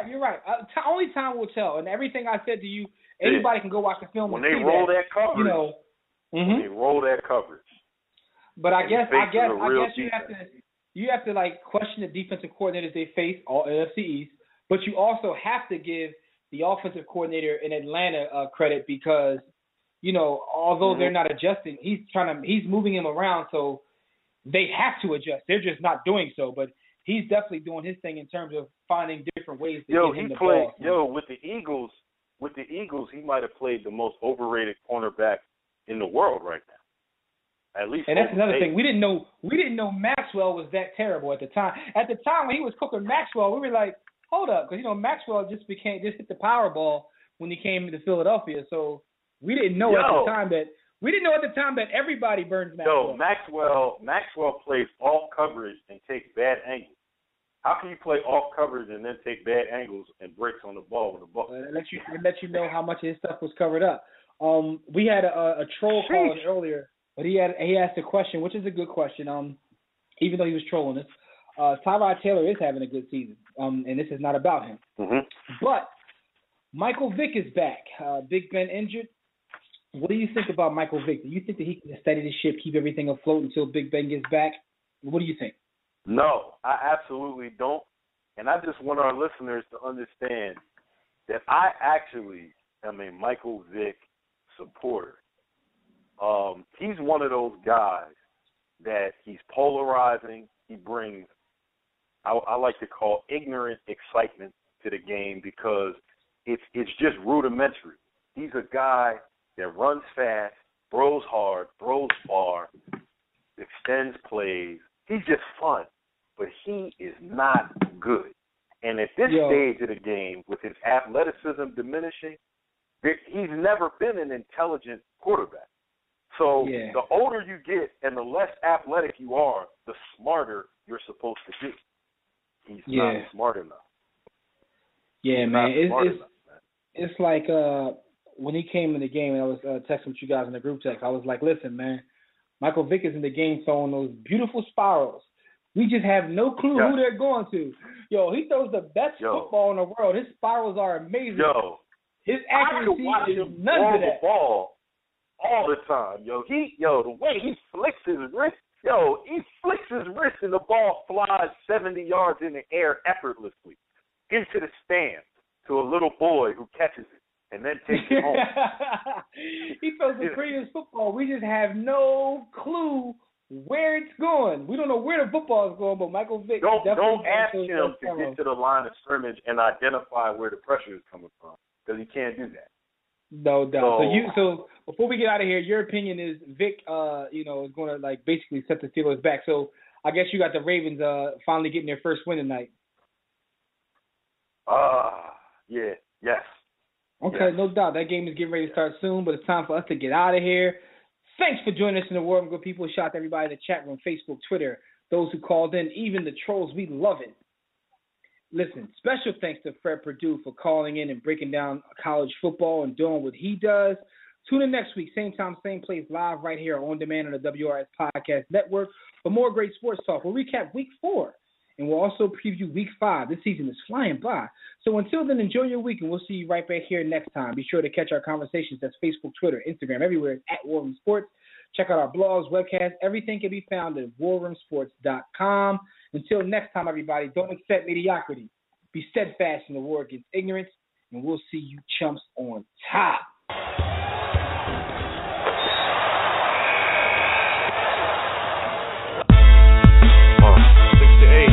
you're right. Only time will tell. And everything I said to you, anybody can go watch the film. When they roll that coverage, when they roll that coverage. But I guess you have to like question the defensive coordinators they face, all NFC East. But you also have to give the offensive coordinator in Atlanta credit because, although they're not adjusting, he's moving him around, so they have to adjust. They're just not doing so. But he's definitely doing his thing in terms of finding different ways to get him the ball. ball. With the Eagles, he might have played the most overrated cornerback in the world right now. At least. And that's another thing. We didn't know Maxwell was that terrible at the time. At the time when he was cooking Maxwell, we were like, hold up, because Maxwell just hit the Powerball when he came to Philadelphia. So we didn't know at the time that everybody burns Maxwell. No, Maxwell plays all coverage and takes bad angles. How can you play off coverage and then take bad angles and breaks on the ball with the ball? It lets you know how much of his stuff was covered up. We had a troll call earlier, but he asked a question, which is a good question. Even though he was trolling us, Tyrod Taylor is having a good season, and this is not about him. Mm-hmm. But Michael Vick is back. Big Ben injured. What do you think about Michael Vick? Do you think that he can steady the ship, keep everything afloat until Big Ben gets back? What do you think? No, I absolutely don't. And I just want our listeners to understand that I actually am a Michael Vick supporter. He's one of those guys that he's polarizing. He brings, I like to call, ignorant excitement to the game because it's just rudimentary. He's a guy that runs fast, throws hard, throws far, extends plays. He's just fun, but he is not good. And at this stage of the game, with his athleticism diminishing, he's never been an intelligent quarterback. So the older you get and the less athletic you are, the smarter you're supposed to be. He's not smart enough. Yeah, man. It's like when he came in the game, and I was texting with you guys in the group text, I was like, listen, man, Michael Vick is in the game throwing those beautiful spirals. We just have no clue who they're going to. He throws the best football in the world. His spirals are amazing. His accuracy is none of that. Ball all the time, the way he flicks his wrist, he flicks his wrist and the ball flies 70 yards in the air effortlessly into the stands to a little boy who catches it and then takes it home. He throws the prettiest football. We just have no clue where it's going. We don't know where the football is going, but Michael Vick don't ask him to get to the line of scrimmage and identify where the pressure is coming from, because he can't do that. No doubt. So before we get out of here, your opinion is Vick, is going to basically set the Steelers back. So I guess you got the Ravens finally getting their first win tonight. Yes. Okay, no doubt. That game is getting ready to start soon, but it's time for us to get out of here. Thanks for joining us in the War Room, good people. Shout out to everybody in the chat room, Facebook, Twitter, those who called in, even the trolls. We love it. Listen, special thanks to Fred Perdue for calling in and breaking down college football and doing what he does. Tune in next week, same time, same place, live right here on demand on the WRS Podcast Network for more great sports talk. We'll recap Week 4, and we'll also preview Week 5. This season is flying by. So until then, enjoy your week, and we'll see you right back here next time. Be sure to catch our conversations. That's Facebook, Twitter, Instagram, everywhere at War Room Sports. Check out our blogs, webcasts. Everything can be found at warroomsports.com. Until next time, everybody, don't accept mediocrity. Be steadfast in the war against ignorance, and we'll see you chumps on top. 6 to 8.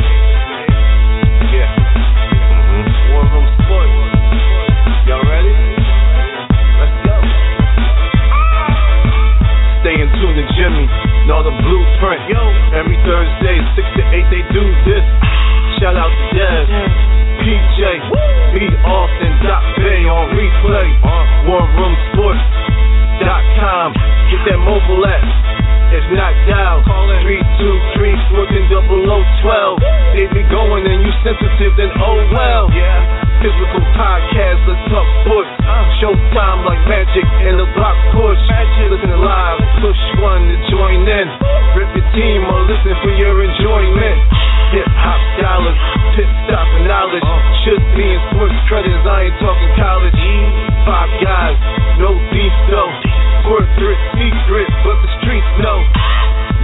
Yeah. War Room Sports. Y'all ready? Let's go. Stay in tune to Jimmy. Know the blueprint. Every Thursday, 6 to 8, they do this. Shout out to Dev, PJ, B. Austin, Bay on replay. WarRoomSports.com. Get that mobile app. It's knocked out. 323-140012. They be going and you sensitive, then oh well. Physical podcast, let's talk sports. Showtime like magic in the block push. Listen live, push one to join in. Rip your team or listen for your enjoyment. Hip hop scholars, pit stop and knowledge. Should be in sports credits, I ain't talking college. 5 guys, no beef though. Corporate secret, but the streets know.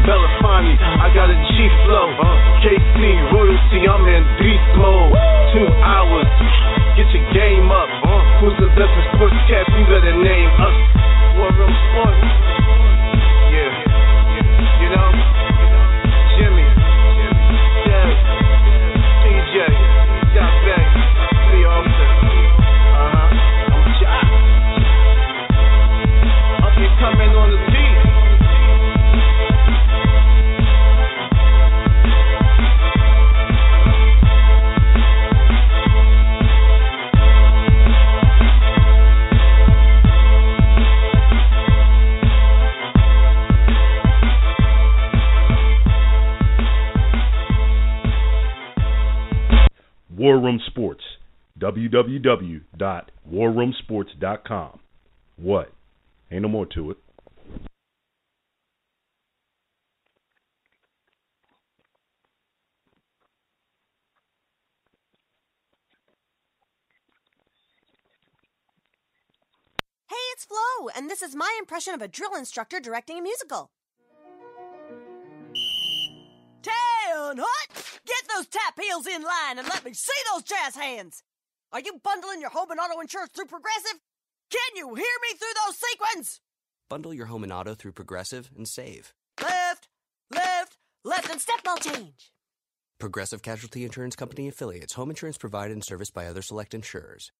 Belafonte, I got a G flow. KC, royalty, I'm in beast mode. 2 hours, get your game up. Who's the best in sportscast? You better name us. www.warroomsports.com. What? Ain't no more to it. Hey, it's Flo, and this is my impression of a drill instructor directing a musical. 10 hot! Get those tap heels in line and let me see those jazz hands! Are you bundling your home and auto insurance through Progressive? Can you hear me through those sequins? Bundle your home and auto through Progressive and save. Left, left, left, and step ball change. Progressive Casualty Insurance Company affiliates. Home insurance provided and serviced by other select insurers.